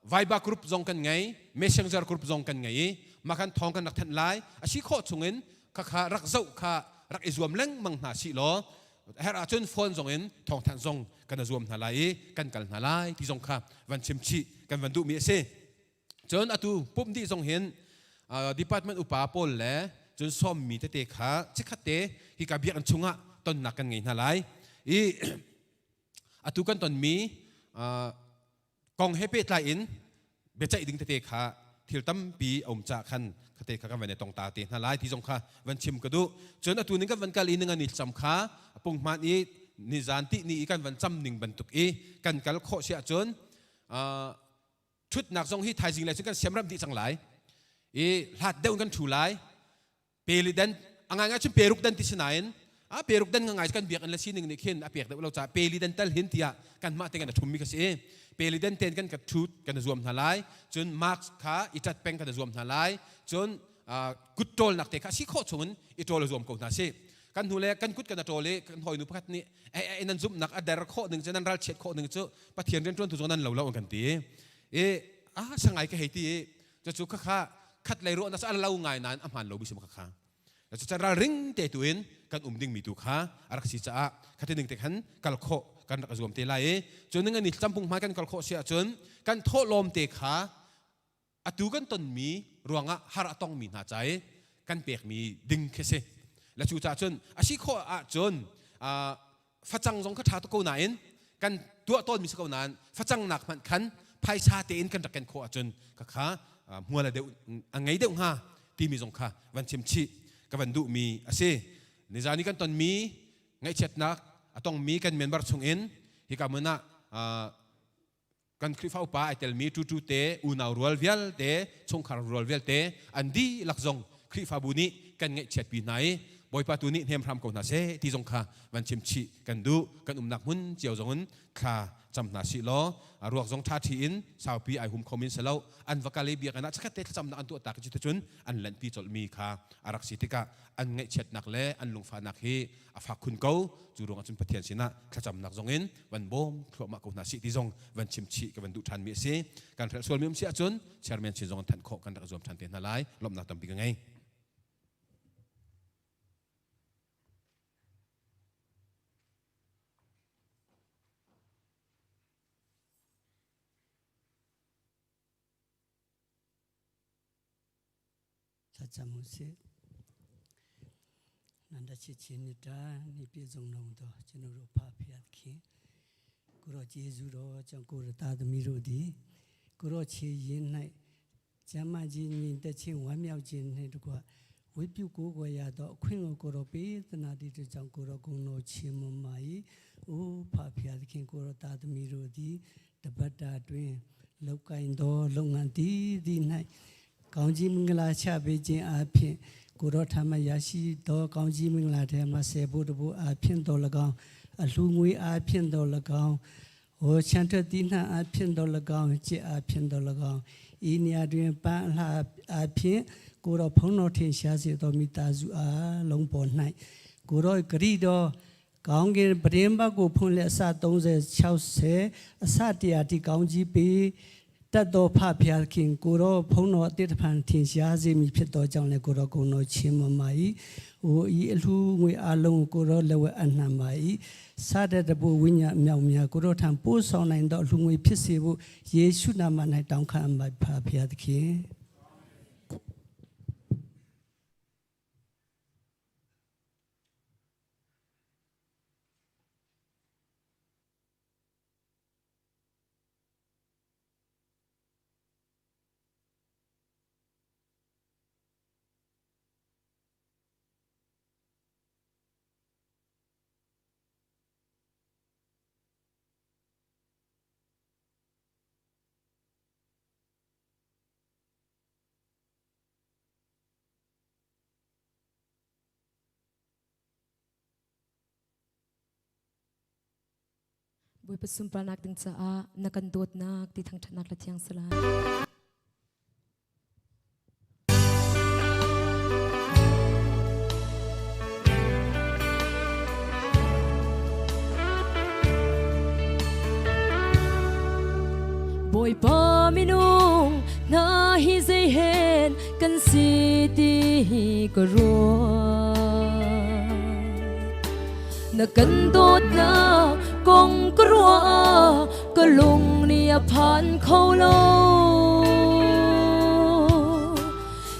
ไวบากรุ๊ปจงกันไงเมสเซนเจอร์กรุ๊ปจงกันไงมากันทองกันนักทันหลายอาชีพโคชงเงินข้ารักเจ้าข้ารักอิจวมเล่งมังหาสิโลเฮราจนฟอนจงเงินทองทันจงกันอิจวมหาลายกันกันหาลายที่จงข้าวันชิมชีกันวันดูมีเสจนอตูปุ่มที่จงเห็นdepartment อุปาปนและจนซ้อมมีเตะขาจิกเตะฮิกาบิอันชุงะต้นนักกันไงหาลายอตูกันตอนมีกองเฮเปตไลน์เบจดึงเตะขาทิลตั้มปีอมจากขันเตะขากันวันในตรงตาเตะหาลายที่จงข้าวันชิมกระดูจนอตูนึงกันวันกาลีนึงอันนิจำขาปุ่งมาอีนิจานตินี่กันวันจำหนึ่งบรรทุกกันกัลโคเสียจนชุดนักทรงที่ไทยจริงเลยซึ่งกันเสียมรำที่จังหลายหลัดเดินกันถูไลเปริดันอังไงฉันเปรุกดันที่สนายเปรุกดันไงกันเบียกอันละสิ่งหนึ่งนี่เข็นเบียกเราจะเปริดันตัลเห็นที่กันมาเต็งกันทุ่มมีกันสิเปริดันเต็นกันกับชุดกันรวมหาลายจนมาร์กขาอิจัดเป็นกันรวมหาลายจนกุดโตลนักเตะขาสิโคชงนอิโตลรวมกันนาสิกันหูเล่กันกุดกันโตเล่กันหอยนุพัดนี่ไอ้นั่นซุ่มนักอเดรโคหนึ่งจะนั่นรัลเช็ดโคหนึ่งจะปะเทียนเรียนจนถูกนั้นเรากันตีสังไงก็เหตุจะจุกข้าขัดเลยรู้นะสันเล่าไงนั้นอาหารเราบิสมข้าแล้วจะระริงเตตุนกันดิ่งมีตุข้าอารักษีจ้าขัดหนึ่งเตขันกัลโคกันกระซวมเตลัยจนนึงอันนี้จำปุ่งมากันกัลโคเสียจนกันโทษลมเตขาอตูกันต้นมีรวงอะฮาระต้องมีหน้าใจกันเปียกมีดึงเคสและชูจ่าจนอาชีโคอาจนฟัดจังจงข้าชาตะโกนานกันตัวต้นมีสกุลนั้นฟัดจังหนักมันขันภายชาเตนกันตะกันโคอาจนข้ามัวละเดวอังไงเดวฮะที่มีสงข้าวันชิมชีกับวันดูมีอาเซในจานี้กันตอนมีไงเช็ดนักต้องมีกันเมียนบาร์ชงเอ็นฮิกามันนะกันคลิฟ้าป่าไอเทลมีทูเตอุนาวรัวลเวลเตชงคาร์รัวลเวลเตอันดีหลักจงคลิฟ้าบุนีกันไงเช็ดปีไหนบอยปาตุนีเฮมพรำกนาเซที่จงข้าวันชิมชีกันดูกันนักมุนเจียวจงนข้าจำนาสิล้อรวกจงท่าทีอินสาวปีไอหุมคอมมินสลาวอันวักาลีเบียกันนะชักเตะจำนาอันตัวตากจิตจุนอันเล่นปีจดมีข้าอารักษิติกะอันไงเช็ดนักเล่อันลงฟ้านักเฮอฝากคุณเก้าจูรงอันจุนปะเทียนสินะข้าจำนักจงอินวันโบมครัวมากนาสิที่จงวันชิมชีกับวันดุทันมีเสการส่วนมีมเสียจุนเชอร์แมนชินจงทันโคกันดักรวมทันเตียนนาไลลบนักตั้มปีกันไงถ้าจำมุสินันดาชิชินิตานิพิจงนงตัวจนุรุภาพิยัดขีกุโรเจจูโรจังกุรตาดมิโรดีกุโรเชียินในจามาจีนินเตชิงวันเมียวจีนในทุกว่าวิปิวกูกวยาดอกขวิงกุโรปีตนาดิจจังกุโรกุโนชิมมาอีอุภาพิยัดขีกุโรตาดมิโรดีตบัดดาดวินลูกไก่โดลงงานดีในกองจีมิงลาชาเบจิอาเพียกุโรธรรมยาชีโตกองจีมิงลาเทมาเสบุตบุอาเพียนโตละกองลุงวิอาเพียนโตละกองโอชันเตตินาอาเพียนโตละกองเจอาเพียนโตละกองอินยาด้วยปะลาอาเพียกุโรพงโนเทชาสิโตมิตาจูอาลงปนในกุโรกรีโดกองเกปริมบากุพงเลสาตงเซชาวเสสาติอาติกองจีปีตัดตัวภาพยาคิงกุโรพงโนติดพันทิ้งเสียสิมีพิษตัวจังเลยกุโรกุโนชิมมาอีโอ้ยลูงวยอาลงกุโรเลวอันนามาอีซาเดตบุวิญญาเมียวเมียกุโรทำปูสองในดอกลุงวยพิษสิบุเยซูนามันให้ต้องข้ามมาภาพยาคิงบุยประสุมปรานักดึงจ้านักกันโดดนักที่ทางถนัดละเทียงสลาย boy pa minung na hi dây hen kan si ti hi ko na kan dot na kong krua ka lung ni a phan khâu lo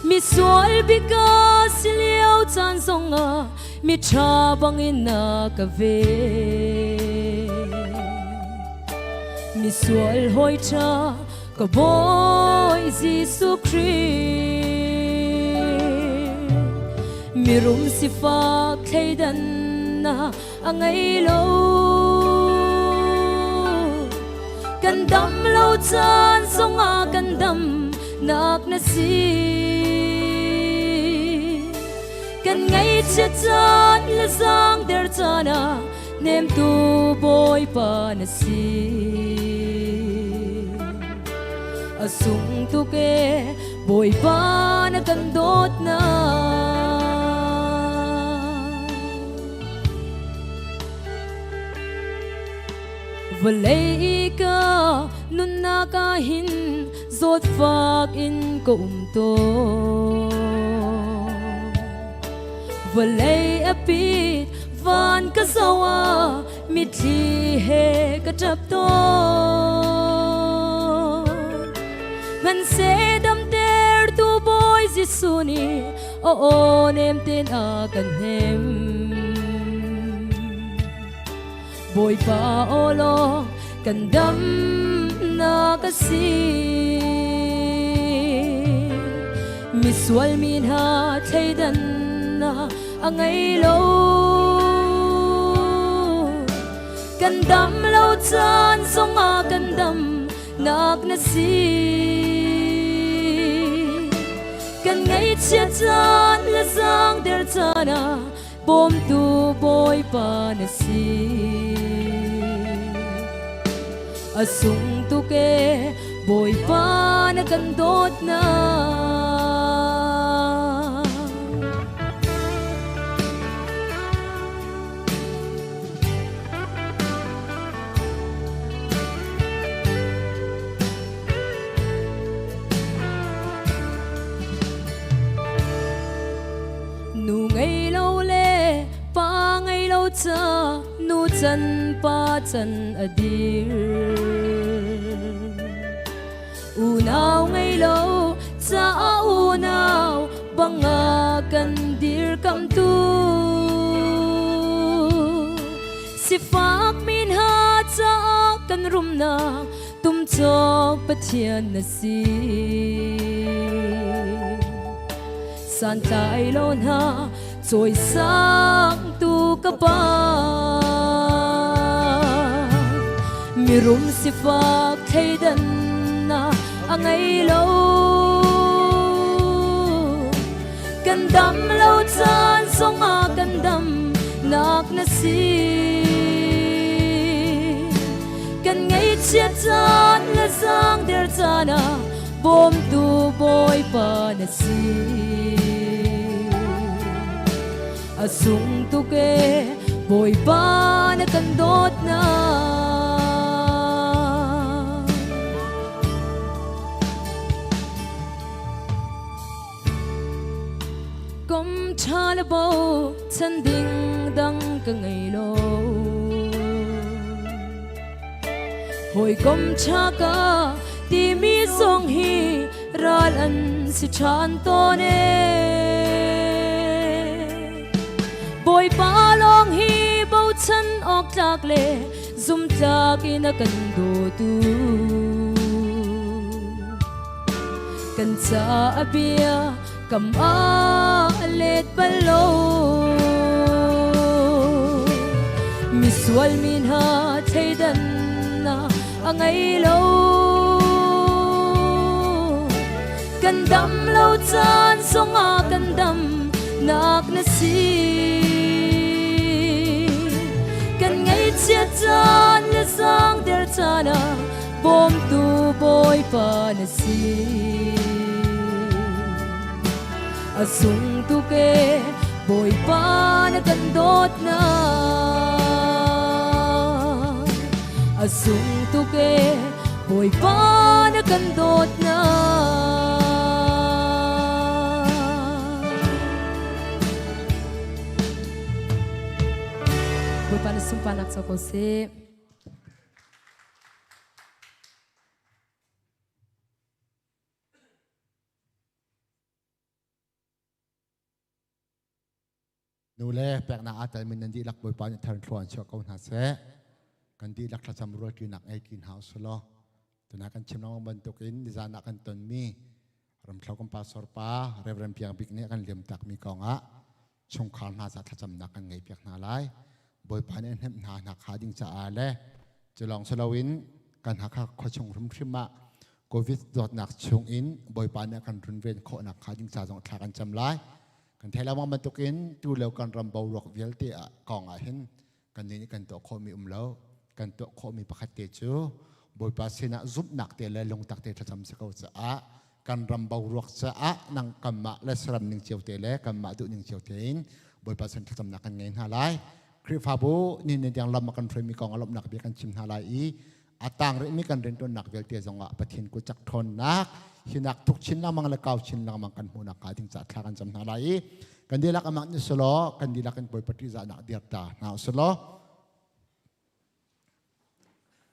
mi sual bika siliao chan songa mi cha bangin na ka ve mi sual hoi cha ka boy Jesus Christ mi rum si fa khaidan na angai lo kan dam lo chan songa kan dam nak na si kan ngay chết chan la sang der chana nem tu boy pa na si asung tu ke boy pa na kan dot na valay ka nun na kahin zot fak in ko to valay apit van ka sawa mitli he ka chap to man se dam ter tu boy jisuni o nem ten a kan hem boy pa olo kan dam na kasi miswal min ha thaidan na angai lo kan dam lo chan songa kan dam nak na si kan ngai chia chan la sang der chana bom tu boy pa na si asung tu ke boy pa na kan dot na nu ngày lâu le pa ngày lâu cha nu chân pa chân adir u nào ngày lâu cha u nào banga kan dir kam tu si fak min ha cha kan rum na tum chok Pathian na si san tai lon ha trôi sang tu ka pa mi rum si fa khaidan na angai lo kan dam lo chan songa kan dam nak na si kan ngai chia chan la sang der chana bom tu boy pa na si asung tu ke boy pa na kan dot na kom cha la bo chan ding dang ka ngai lo hoi kom cha ka ti mi song hi ral an si chan to ne boy pa long hi bo chan ok tak le zum tak in a kan do tu kan sa abia kam a let balo miswal min ha thaidan na angai lo kan dam lo chan songa kan dam nak na si kan ngai chia chan la sang der chana bom tu boy pa na si asung tu ke boy pa na kan dot na asung tu ke Boy pa na kandot na Boy pa na sumpanak sa koseนูเล่แปลกหน้าอาแต่มันนันดีหลักบอยปานทางทวนเชื่อเขาหนาเสกันดีหลักจำรวจกินหนักไอ้กินเฮาส์ล้อตัวนักกันชิมน้องบรรทุกินดิจานักกันตนมีรำเท้ากันปาสอร์ปาเรียบเรียงเพียงบิ๊กเนี่ยกันเลี้ยมตักมีกองอะชงขานมาจากจำนักกันไงเพียงนาไลบอยปานเนี่ยหนาหนักขาดิ่งจะอาเล่จะลองสลาวินกันหักข้อชงรุมชิมะโควิดดอดหนักชงอินบอยปานเนี่ยกันรุนเวนโคหนักขาดิ่งจะจงทากันจำไลกันเทลามองมันตุกินดูแล้วกันรำเบาหลอกเวลเตะกองอาหินกันนี้กันตัวโคมีแล้วกันตัวโคมีประคัตเตจูบอยปาสินะซุบหนักเตะเลยลงตักเตะทำสกัดจะอะกันรำเบาหลอกจะอะนังกัมมะและสรัมหนึ่งเจียวเตะเลยกัมมะดุหนึ่งเจียวเตะบอยปาสินทำหนักกันเงินหาไรคริฟาบูนี่เนี่ยยังรำมากันเฟรมีกองอารมณ์หนักเบียกันชิมหาไรอาต่างเรื่องมีกันเรียนตัวหนักเวลเตะจงอ่ะปะทินกุจักทนนักหินักทุกชิ้นละมังละเก้าชิ้นละมังกันหูนักขาถึงจะทากันจำหาไรกันดีลักอามักนิสโลกันดีลักกันบอยปฏิจานักเดียร์ตาหนาวสโล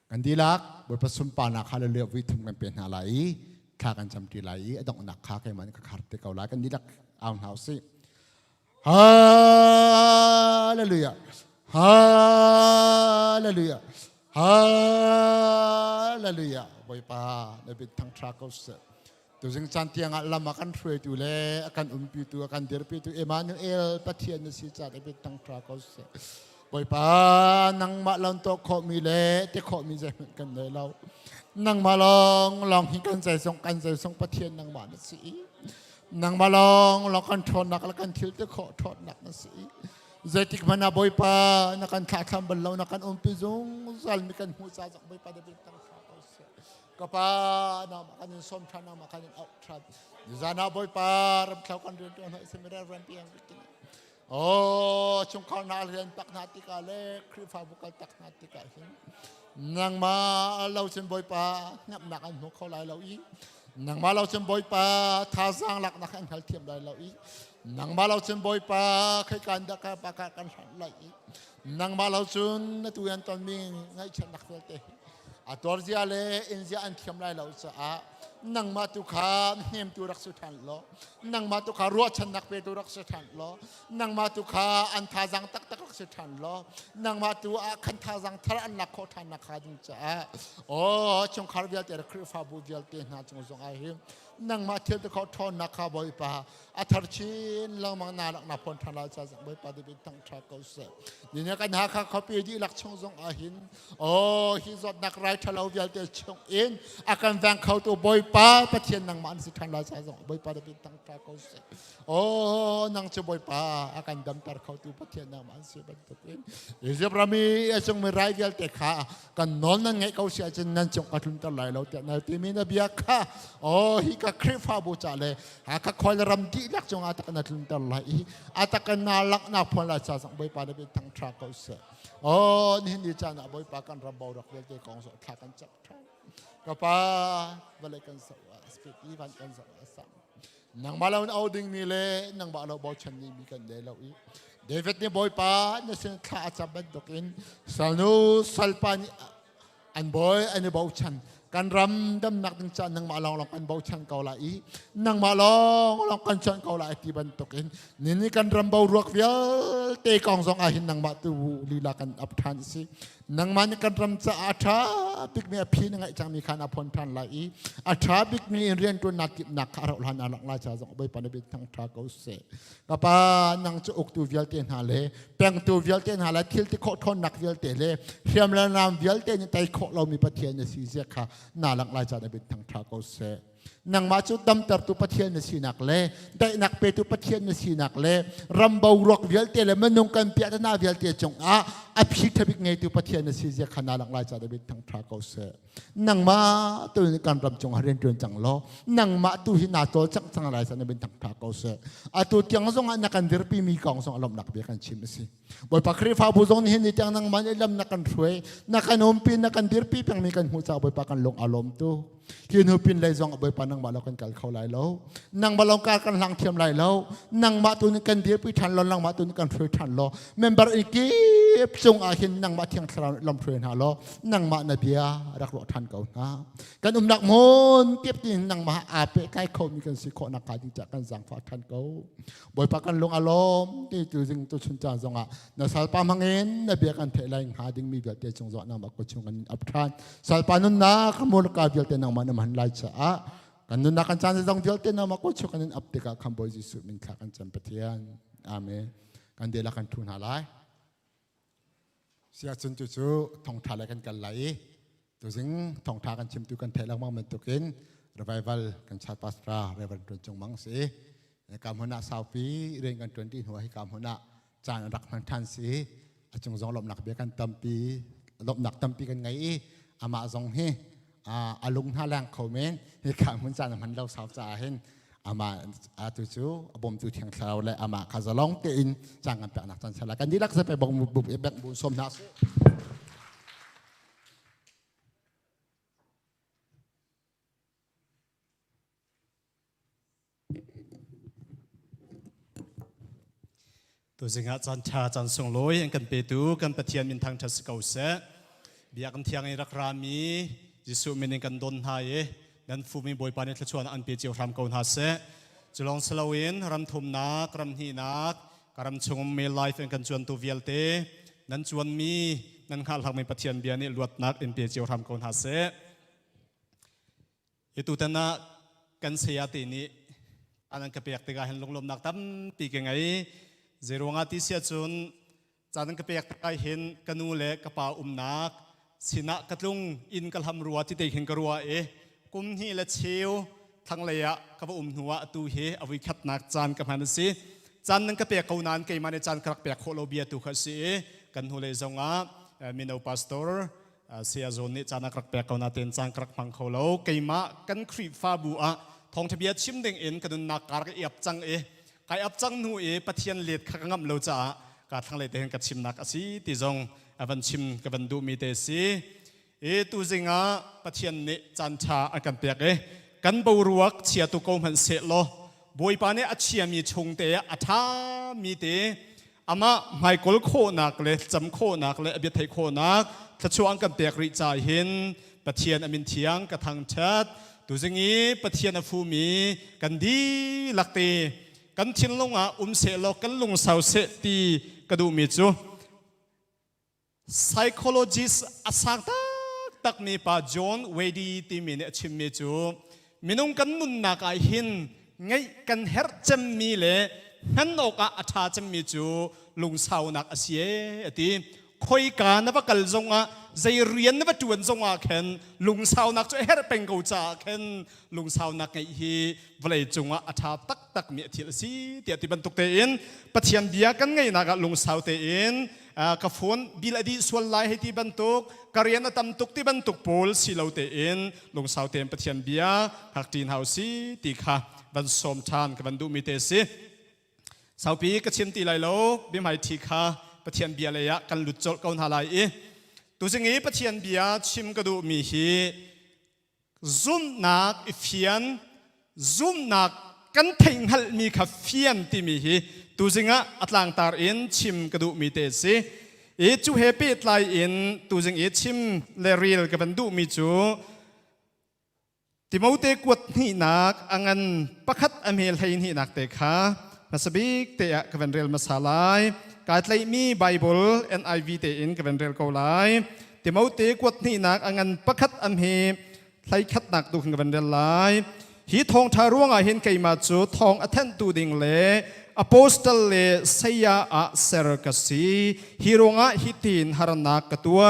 กันดีลักบอยผสมปานักฮาเลเลียวิทุมกันเป็นอะไรข้ากันจำทีไรต้องนักข้าใครมันก็ขาดเตะเกาไลกันดีลักเอาหนาวสิฮาเลลูยาฮาเลลูยาฮาเลลูยาบอยปาในเป็นทางทรัคเขาเสตัวจึงจันที่งลำมากันช่วยดูแลกันพิวตัวกันเดรพิตัวเอมานูเอลปัทเทียนสิจัดเป็นตั้งทราเขาเสบอยปานังมาลองโตขมีเล่ที่ขมีใจเหมือนกันเลยเรานังมาลองหิกันใจส่งกันใจส่งปัทเทียนนังมานะสินังมาลองกันทนนักแล้วกันทิลที่ขทนนักนะสิใจติกมันนะบอยปานักกันขาดทำบัลลังนักกันพิจงซัลมีกันหัวใจจากบอยปาได้เป็นตั้งก็ปานามาคันสมทานามาคันอัลทรัดดิจานาบอยปารำเขากันเรียนตัวนั้นสมัยเรียนเพียงวิกินโอ้ชงเขานาเรียนตักนาติกาเล่คริฟาบุกตักนาติกาหินนางมาเราเชนบอยปานับนักอันหัวเขาไล่เราอีนางมาเราเชนบอยปาท่าสังหลักนักอันหัลเทียมไล่เราอีนางมาเราเชนบอยปาใครกันดักปากกันหันไล่อีนางมาเราเชนตัวยันตอนมีไงฉันนักเตะอัตวร์เจียเล่อินเจียอันที่ทำไรเราจะนังมาตุขาเนียมตุรักสุทันล้อนังมาตุขารัวชันนักเปตุรักสุทันล้อนังมาตุขาอันท่าจังตักรักสุทันล้อนังมาตุขันท่าจังทารันนักโคทันนักขาดิงจ้าโอ้ชงคาร์เบียลเตอร์คริฟาบูเบียลเตอร์น่าจงทรงไอหิมนังมาเที่ยวตะเขาทอนนักขาบอยปาอัฐชินลังมังนาลักนับพนทันลาจ้าจังบอยปาได้เป็นทั้งทรักเขาเสนี่เนี่ยกันหาเขาปีดีลักชงทรงไอหิมโอ้ฮิจดนักไรทะเลาเบียลเตอร์ชงอินอาการแฝงเขาตัวบอยปาปะเทียนนางมันสิทันลาจ้าจังบอยปาได้เป็นทั้งทรักเขาเสโอ้นางจะบอยปาอาการดำตาเขาตัวปะเทียนนางมันสิบรรทุกอินอิสรามีจงไม่ไรเบียลเตอร์ขากันนอนนั่งไงเขาเสียจนนั่นจงกัดลุนตะไลเราแต่ในที่มีนบียข้าโอ้ฮิกะคริฟาบูจ่าเลยหากคอยรำดีลักจงอาตกันนั่นตะไลอาตกันนาลักนาพลลาจ้าจังบอยปาได้เป็นทั้งทรักเขาเสโอ้นี่นี่จ้านะบอยปากันรำเบารักเวลเตอร์ของสดทักกันจับทักก็ป้าบริกันสวัสดิ์อีวันกันสวัสดิ์นางมาเราเอาดิ่งนี่เลยนางมาเราบอกฉันนี่มีกันเดเราอีเดวิดนี่บอยปาเนี่ยสิ่งข้าจะเป็นดกินสนุสัลปานีอันบอยอันนี้บอกฉันการรำดำหนักดึงจันนางมาลองกันบอกฉันเกาหลีนางมาลองกันฉันเกาหลีที่บันตุกินนี่การรำเบารักเวียเตะกองสองอาหินนางมาตูลีลากันอับทันสินางมันกันรำจะอาชาบิกมีอภินังไอจังมีขานอภนทันไหลอาชาบิกมีเรียนตัวนักกิบนักคารหลานอาลักลาชาสองใบปานเป็นทั้งทราเกาเสกับปานางจะอกตัวเวียลเตนหาเลแปลงตัวเวียลเตนหาเลทิลที่โคทนนักเวียลเตเลเทียมแล้วนามเวียลเตนในโคเรามีปะเทียนในสีเสียค่ะนาลักลาชาเป็นทั้งทราเกาเสนางมาจุดดำตัดตุปะเทียนในสีนักเล่ได้นักเปตุปะเทียนในสีนักเล่รำเบารกเวียลเตเลมันนงกันเปียตนาเวียลเตจง อภิทบิกไงตัวปะเทียนสิเจขนาดหลังลายจากเดบิดทั้งทราเขาเสนังมาตัวในการรำจงหาเรียนเรียนจังโลนังมาตัวหินาโตจังจังลายจากเดบิดทั้งทราเขาเสตัวเตียงทรงนักการเดือปีมีกองทรงอารมณ์นักเบียกันชิมสิบอยปากรีฟ้าผู้ทรงเห็นในจังนังมันลำนักการช่วยนักการนมปีนักการเดือปีเพียงมีการหัวใจบอยปากกันลงอารมณ์ตัวที่นูปินเลยจงบอยปานังมาเรากันกัลเขาไหลแล้วนังมาลองการกันหลังเทียมไหลแล้วนังมาตัวในการเดือปีทันลลังมาตัวในการช่วยทันล้อเมมเบอร์อีกจงอาเห็นนังมาเทียงสารลำเทรนหาล้อนังมาในเบียรักหลวทันเก่านะการนักมนเก็บตีนังมาอาเปใกล้เขามีกันสิขอนักการที่จะกันสังฝาทันเก่าบอยปากกันลงอารมณ์ที่ตัวจริงตัวชุนจางจงอ่ะในสารปามังเงินในเบียกันเทลัยหาดิ้งมีเบียเตจงจอนังมาก็ชงกันอับทานสารปานุนนาขมูลกาเบียเตนังมาในมันไล่จ้ากันนุนนากันจานจะต้องเบียเตนังมาก็ชงกันอับเตกะคำบอยจิสุมินขากันจำปะเทียนอาเมนกันเดลักกันทุนหาไลเสียจนจู่ๆทองทาอะไรกันกันไหลตัวสิงทองทากันชิมตุกันเทลังมั่งมันตุกินรีไววัลกันชาติปัสตราเรวันตุนจงมังสีการหัวหน้าสาวปีเรียนกันจนที่หัวให้การหัวหน้าจานรักนันทันสีจงจงหลบหนักเบียกันตั้มปีหลบหนักตั้มปีกันไงอามาจงเฮอาลุงท่าแรงเขาเมนให้การหัวจานมันเราสาวจ่าเห็นอามาจู่ๆบ่มจู่เทียงสาวและอามาข้าจะร้องเตินจางกันแปลนักจันทร์ละกันดีลักษณะไปบ่มบุบเแบบบุญสมนัสตัวสิงห์จันชาจันทรงลอยกันเปตูกันปะเทียนมินทางทัศเกาเสเบียกันเทียงไอรักรามีจิสุมินกันดนไฮนั้นฟูมีบอยปานิทชวนอันเปียจิวรำเกาหาเสจะลองสลาวินรำทุมนักรำหีนักการรำชงเมลไลฟ์กันชวนตัวเวียลเตนั้นชวนมีนั้นข้าหลักไม่ปะเทียนเบียนี่ลวดนักอันเปียจิวรำเกาหาเสitu tanah kan seyati ini anak kepiak tiga hen longlom nak tam pikengai zeruangati siacun jangan kepiak tiga hen kanule kapa nak sina katlung in kalham ruati tehin karua kumhi la chiu thang leya kapa nuwa tu he awi khat nak jan kamanasi jan nang kepiak kaunan kai mane jan krak piak kholo bia tu khasi kan hule zonga minau pastorเสียโซนนี้จานักรักแปลกเอานาเต็นจางกรักพังเขาแล้วไก่มากันครีฟ้าบัวทองทะเบียนชิมเด้งเอ็นกันนักการก็เอียบจังไก่อับจังหนูปะเทียนเลียดขังงำเราจ้าการทั้งเลยเต็นกับชิมนักสิที่จงวันชิมกับวันดูมีเตสิตูจิงปะเทียนนี้จันชาอันกันแปลกกันบูรัวเชียตุกงมันเสร็จโลบอยปานี่อัจฉริยมีชงเตะอัฐามีเตะอามาไม่กลโคนักเลยจำโคนักเลยอภิเทโคนักถ้าช่วงกันเปียกริจาเห็นปะเทียนอมินเทียงกระทังชัดตัวสิ่งนี้ปะเทียนฟูมีกันดีหลักตีกันชินลงเสลกันลงสาวเสตีกระดูมิจู psychologist อาสาตักมีป้าจอห์นเวดีที่มีเนี่ยชิมมิจูมินุงกันนุนนักเห็นไงกันเฮร์จำมีเลยฮันโอกอาชาจำมีจูลงสาวนักเสียตีคอยการนับกัลจงใจเรียนนับจวนจงเข็นลุงสาวนักจะเฮร์เป็นกูจ่าเข็นลุงสาวนักไงฮีเวลจงอาชาตักมีทีละสิเดียติบันตุกเตอินปะเทียนเบียกันไงนักลุงสาวเตอินกฝนบิลดีส่วนลายให้ที่บันตุกการเรียนตำตุกที่บันตุกโพลสิเราเตอินลุงสาวเตนปะเทียนเบียหักตีนเฮาสิตีค่ะบันสมทานกับบันดูมีเตสิสาวปีกระชิมตีไหลโลบิมายทีค่ะปะเทียนเบียเลยกันหลุดจดกันหาลายตัวสิ่งนี้ปะเทียนเบียชิมกระดูมีฮีซุ่มนักเฟียนซุ่มนักกันทิ้งหัลมีขับเฟียนที่มีฮีตัวสิ่งนี้อัตลังตาอินชิมกระดูมีเตสิจูเฮปีตไลอินตัวสิ่งนี้ชิมเลรีลกับบันดูมีจูที่มาอุเตกวดนี่นักอังันประคัดอเมลให้นี่นักเตะค่ะมาสบิกเตะกับบันเรลมาสลายการไล่มีไบเบิล NIV เตอินกับเป็นเรื่องเกาหลีที่มาอุตกวดนี่นักอันประคัดอันเหไล่คัดนักดูกับเป็นเรื่องไล่ฮีทองทาร่วงเห็นไก่มาจูทองอัทเทนตูดิงเล่อโปสตอลเล่เซียอาเซอร์กัสซีฮีโรงฮิตินฮาร์นักตัว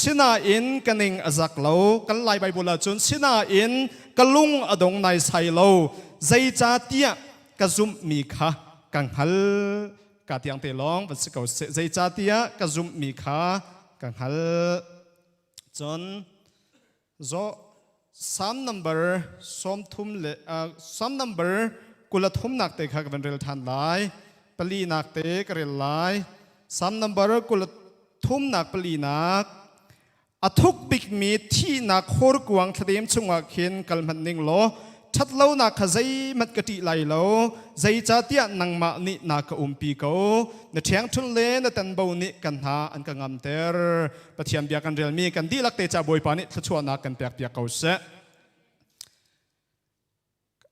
สินาอินกันนิงอจักเลากันไล่ไบเบิลจนสินาอินกันลุงอดงในไซเลาใจจ่าเตียกระซุมมีค่ะกังฮัล กาเตียงเตลองวันสกาวใจจ่าเตียกระซุมมีขากังฮัลจนโซ3 number ซ้อมทุ่มเล3 number กุลทุ่มนักเตะขากันเรลทันไลปลีนักเตะกันเรลไล3 number กุลทุ่มนักปลีนักอทุกปิกมีที่นักโครกวางทะเลมชงวเข็นกัลมันนิงโลชัดเล่านักขใจมัดกติไหลโลใจจ่าเตียนังมานินักปีโกในเชียงทุนเลนตันบ่าวนิกันหาอันกังอัมเตอร์ปะเทียนเบียกันเรียลมีกันดีลักเตจ่าบอยปานิทชวนักกันเปียกเปียกเขาเส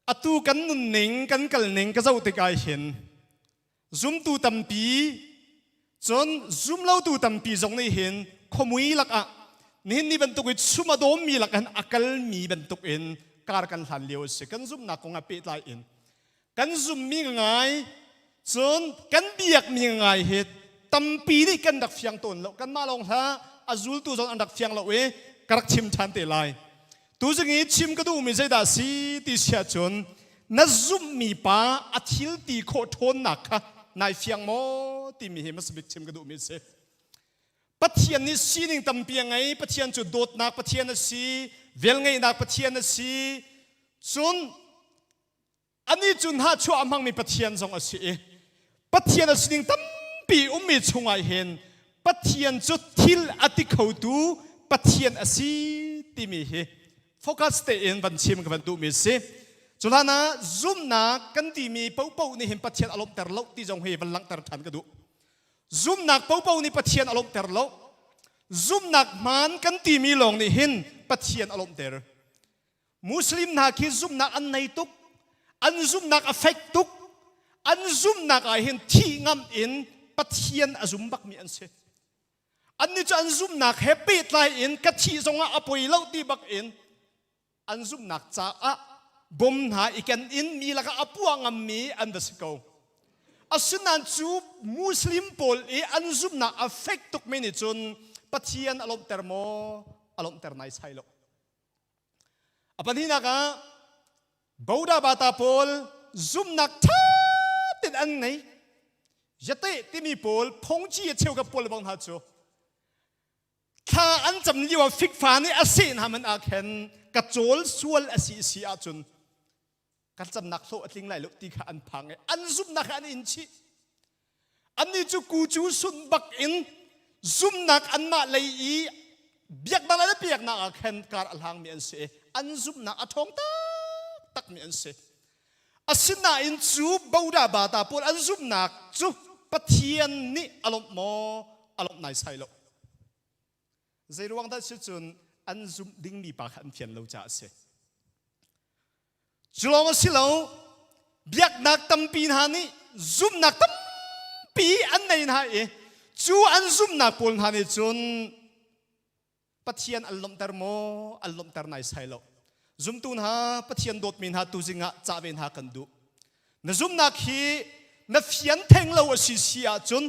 อตูกันนุนนิงกันกัลนิงก็จะอุติกายเห็นซุมตูตัมปีจนซุมเล่าตูตัมปีจงในเห็นขมุยลักอะนี่บรรทุกอิสุมาโดมมีลักอันอักลมีบรรทุกอินการกันหันเลี้ยวเสกันซุมนักคงอภิไลอินกันซุมมีง่ายจนกันเบียกมีง่ายเหตุตัมปีนี่กันดักเฟียงตนแล้วกันมาลงฮะอาจุลตูจนอันดักเฟียงเรากระชิมชันเตลัยตัวจึงนี้ชิมก็ดูมีใจดาสีที่เสียจนนั่นซุมมีป้าอาทิลตีโคทนนักค่ะนายเฟียงโมที่มีเหตุมาสบิกชิมก็ดูมีเสปะเทียนนี่สีนิ่งตั้มเปียงไงปะเทียนจุดโดดนักปะเทียนนี่สีเวลไงนักปะเทียนนี่สีจนอันนี้จุนหาชัวมั่งมีปะเทียนทรงอาศัยปะเทียนนี่สีนิ่งตั้มปีมีชงไอเห็นปะเทียนจุดทิลอติเขาดูปะเทียนอาศัยที่มีเหโฟกัสเตอินบันชิมกับบันดูมีเสจุลานะซุมนักกันที่มีเป้านี่เห็นปะเทียนอารมณ์แต่ละที่จงเฮบันลังแต่ทันก็ดูซุมนักเป้านี่ปะเทียนอารมณ์แต่ละซุมนักมันกันที่มีลงนี่เห็นปะเทียนอารมณ์แต่มุสลิมนักคือซุมนักอันไหนตุกอันซุมนักอเฟกตุกอันซุมนักไอเห็นที่งามอินปะเทียนอซุมบักมีอันเสอันนี้จะอันซุมนักแฮปปี้ไลอินกัดชีทรงอภัยเล่าที่บักอินอันซุมนักจ้าบ่มหาอีกันอินมีละก็อปวงงมีอันเดสโกอาสุนันจูมุสลิมโพลอันซุมนักอเฟกตุกเมนิจนปะเทียนอารมณ์เตอร์โมอารมณ์เตอร์ไนส์ไฮโลอปันที่นักบูดาบาตาโพลซุมนักท่าติดอันไหนยัตเตที่มีโพลพงจีเชี่ยวกับโพลบางฮัจโจข้าอันจำเรียกว่าฟิกฟานี่อาศัยหามันอาเคนกระโจลส่วนอาศัยเสียจนกันจำนักโลอัดลิงไหลลุกตีข้าอันพังอันซุมนักอันอินชีอันนี้จูกูจูสุนบักอินซุมนักอันมาเลยอีเบียกนักอะไรเบียกนักอาเคนการอัลฮังมีอันเสอันซุมนักอัทองตักมีอันเสอาศินาอินจูบูดาบาตาปูอันซุมนักจูปะเทียนนี่อารมณ์โมอารมณ์ไหนใช่หรอใจรวงได้ชุดจนอันซุมดิ้งมีปากอันเทียนเราจะเสจุลองสิเราเบียกนักตั้มปีนานี่ซุมนักตั้มปีอันไหนนะจูอันซุมนักปูนนานี่จนปะเทียนอัลลมเตอร์โมอัลลมเตอร์ไนส์ไฮโลซุมตูนฮาปะเทียนโดดมินฮาตูจิงะจ่าเวนฮากันดูนซุมนักฮีนฟิยันเทงเราสิเสียจน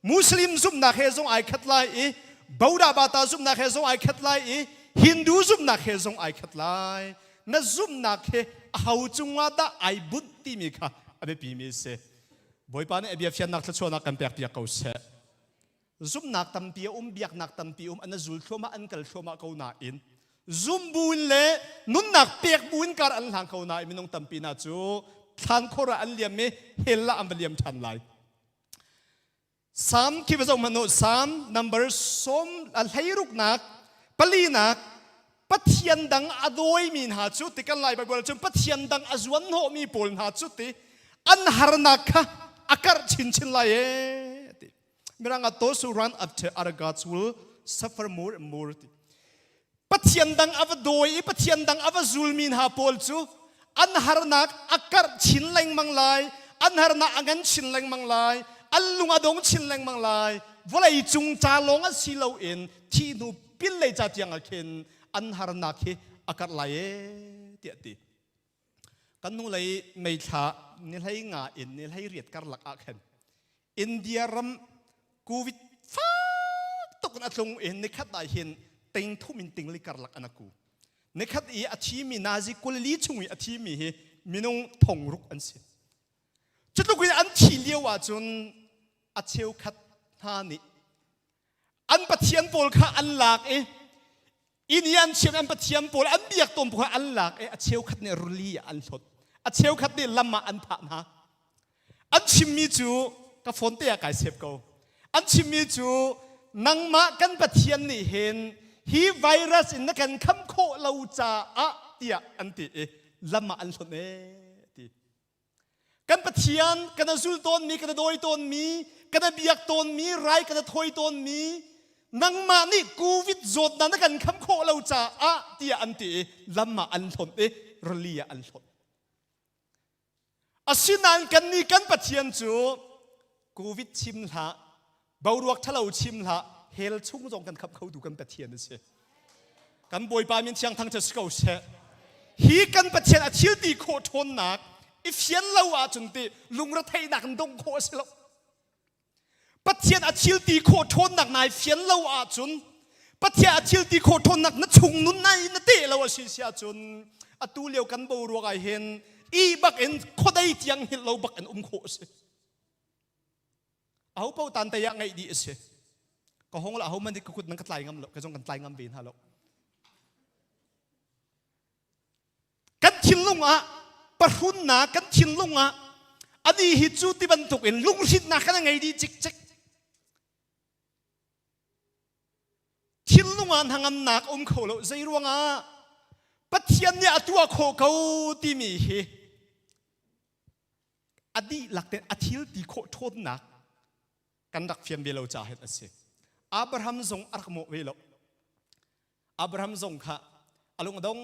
มุสลิมซุมนักเฮซงไอคัดไลบูดาบาตาซุมนักเฮซงไอคัดไลฮินดูซุมนักเฮซงไอคัดไลนซุมนักเฮเอาจุงว่าได้ไอบุตติมิค่ะอเบปีมิเสบอยปานเอเบียฟิยันนักทะชวนักกันเปียกเปียกเขาเสซุมนักตัมปีเบียกนักตัมปีอันนั้นจุลชัวมาอันกัลชัวมาเขาหน้าอินซุมบุญเล่นุนนักเปียกบุญการอันหลังเขาหน้าอินมินงตัมปีน่าจูทันโคราอันเลียมเมเฮลละอันเลียมทันไลสามคิดว่าจะมโนสาม number ส้มอันให้รุกนักปลีนักปะเทียนดังอดอยมีหาจุดที่กันไล่ไปบอกจนปะเทียนดังอจวนโหมีปนหาจุดที่อันหารนักค่ะอาการชินไล่เมื่อไง those who run after other gods will suffer more and more ปะเทียนดังอวดอยปะเทียนดังอวจุลมีหาปนจูอันหารนักอาการชินแรงมังไลอันหารนักอาการชินแรงมังไลอันลุงอดงชินแรงมังไลว่าไอจุงจาลงอันสิเราเอ็นที่นูปิลเลยจัดยังอาเคนอันหารนักเฮอาการไล่เดียดีกันนูเลยไม่ช้านี่ให้งาอินนี่ให้เรียดการหลักอาเคนอินเดียรัมกูวิดฟ้าตกนัดลงเอ็นในขัดได้เห็นติงทุ่มินติงเลยการหลักอนากูในขัดอีอาชีมีนาซิกุลลีชงอีอาชีมีเฮมินงทงรุกอันเสียจุดลูกวิอันที่เลี้ยวว่าจน อัดเชลขัดฮานิอันปะเทียนโปลค่ะอันหลากอินยันเชียนอันปะเทียนโปลอันเบียกตมค่ะอันหลากอัดเชลขัดเนี่ยรุลีอันสดอัดเชลขัดเนี่ยลำมาอันผ่านฮะอันชิมมีจูกับฝนเตียกายเสพกูอันชิมมีจูนังมากันปะเทียนนี่เห็นฮีไวรัสอินนักันคำโคเราจะอะเตียอันติลำมาอันสดเนี่ยกันปะเทียนกันซูลต้นมีกันโดยต้นมีกันเบียกต้นมีไรกันถอยต้นมีนังมานี่กูวิดโจดนั้นกันคำโคเราจะอะเตียอันติลำมาอันสดรลีอันสดอาศินันกันนี่กันปะเทียนจูกูวิดชิมละบาวรวกทะเลาชิมละเฮลชุ่งจงกันขับเขาดูกันปะเทียนนี่เสกันบอยปามินเชียงทางจะสกาวเสฮีกันปะเทียนอาทิตย์ดีโคทนหนักอีเฟียนเล่าอาจุนติลุงระไทยหนักดงโคสิลปะเทียนอาทิตย์ดีโคทนหนักนายเฟียนเล่าอาจุนปะเทียนอาทิตย์ดีโคทนหนักนัดชุงนุ่นนายนัดเตะเราสิเสียจุนอตูเลียวกันบาวรวกไอเห็นอีบักเอ็นโคได้เตียงหินเราบักเอ็นโคสิเอาเป้าตันแต่ยังไงดีสิก็ห้องละเอามันที่กุดนั่งกันไตงำหรอกก็จงกันไตงำบินฮะหรอกกันชินลุงอ่ะปะหุ่นนะกันชินลุงอ่ะอันนี้ฮิจูที่บรรทุกเอ็นลุงชิดนะกันยังไงดีจิกจิกชินลุงอ่ะทางอันนักเขาแล้วใจรวงอ่ะปัจจัยเนี่ยตัวโคเขาที่มีเฮอดีหลักเด่นอาทิตย์ที่โคโทษนักกันดักเฟียนเบลจ่าเหตุสิอับราฮัมส่งอักโมเวลอับราฮัมส่งค่ะอารมณ์ดง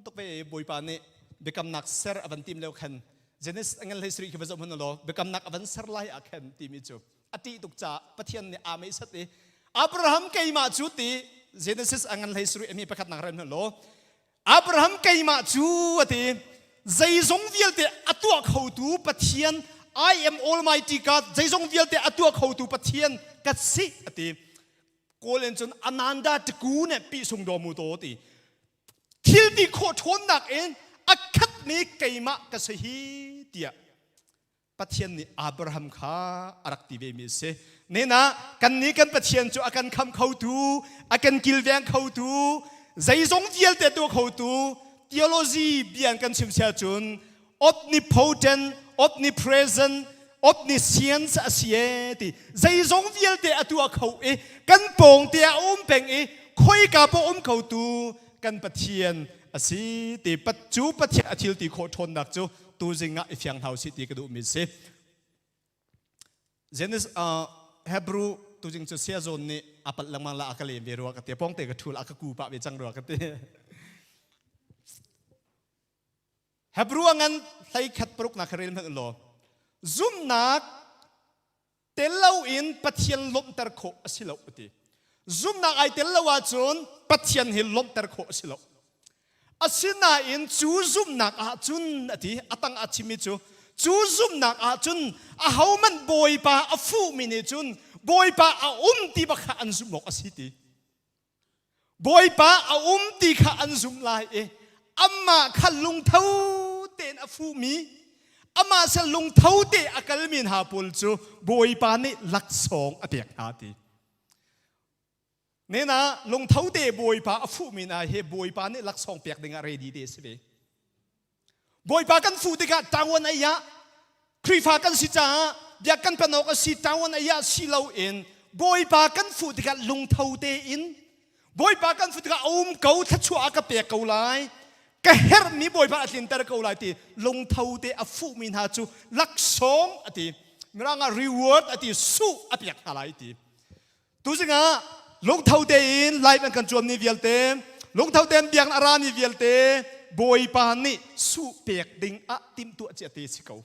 ตกไปบอยปานนี่เบกำนักเซอร์อวันทีมเลวขันเจนิสอังเกลฮิสตรีคิดว่าจะมันโลเบกำนักอวันเซอร์ไลอาขันทีมิจูอติตุกจ่าปะเทียนเนี่ยอาไม่สัตย์อับราฮัมเกย์มาจูติเจนิสอังเกลฮิสตรีมีประคัดนักเรียนโลอับราฮัมเกย์มาจูติใจทรงเวียลเตอตัวเขาตูปะเทียน I am Almighty God ใจทรงเวียลเตอตัวเขาตูปะเทียนกัดสิติโกเลนจนอนันดาตะกูเนี่ยปีส่งดอมูโตติที่ดีโคทนหนักเองอักขัดมีเกยมะกษฮีเตียปะเทียนนี่อับราฮัมข้าอารักติเวมิเซเนี่ยนะกันนี้กันปะเทียนจูอากันคำเขาตูอากันกิลแวงเขาตูใจทรงเวียลเตตัวเขาตูtheology เบียนกันชิมเสียจุน omnipotent omnipresent omniscience อาเซียติใจทรงเวียลเตอตัวเขากันปงเตียเป็นค่อยกับเขาตูกันปะเทียนอาศิติปัจจุปะเทียนอาทิลติโคทนนักจูตูจิงะอีเฟียงเฮาสิติกระดูมิเซเจนิสเฮบรูตูจิงจะเสียโซนนี่อาปัลลังมังละอากาเลเวรัวกันเตะป้องเตะกระทูลอากากูปะเวจังรัวกันเตะเฮบรูงั้นไทยขัดปรุกนักเรียนทั้งโลซุ่มนักเตลเลาอินปะเทียนลมตะโคสิลาติซุ่มนักไอเตลเลาวาจุนปะเทียนหิลลมตะโคสิลาอาศินาอินจูซุ่มนักอาจุนอติอาตังอาชิมิจูซุ่มนักอาจุนอาเฮามันบอยปาอาฟูมินิจุนบอยปาอาตีบักอันซุ่มนกอาศิติบอยปาอาตีข้าอันซุ่มลายอามาขันลุงเท้าเตนอาฟูมีอามาสลุงเท้าเตอากาลมินหาปุลจูบอยปานี่ลักสองอเปียกอาติเนี่ยนะลงเท้าเตะบอยปาฟูมินาเฮบอยปานี่ลักสองเปียกดึงอะไรดีเดสเบบอยปากันฟูติกาตาวันอายะครีฟากันสิจ้าอยากกันเป็นนกสิตาวันอายะสิเลาอินบอยปากันฟูติกาลงเท้าเตอินบอยปากันฟูติกาเกาทัชชัวอากาเปียกเกาไลกะเฮร์มีบอยปาอัตินเตอร์เกาไลตีลงเท้าเตะฟูมินาจูลักสองอติมีร่างรีวอร์ดอติสู้อเปียกอะไรตีตัวจริงอ่ะลงเท้าเตอินไลฟ์มันกันจวมนิเวลเตลงเท้าเตมเบียงอารานิเวลเตบอยปานี่สู้เปียกดิ่งอะติมตัวเจติสิเขา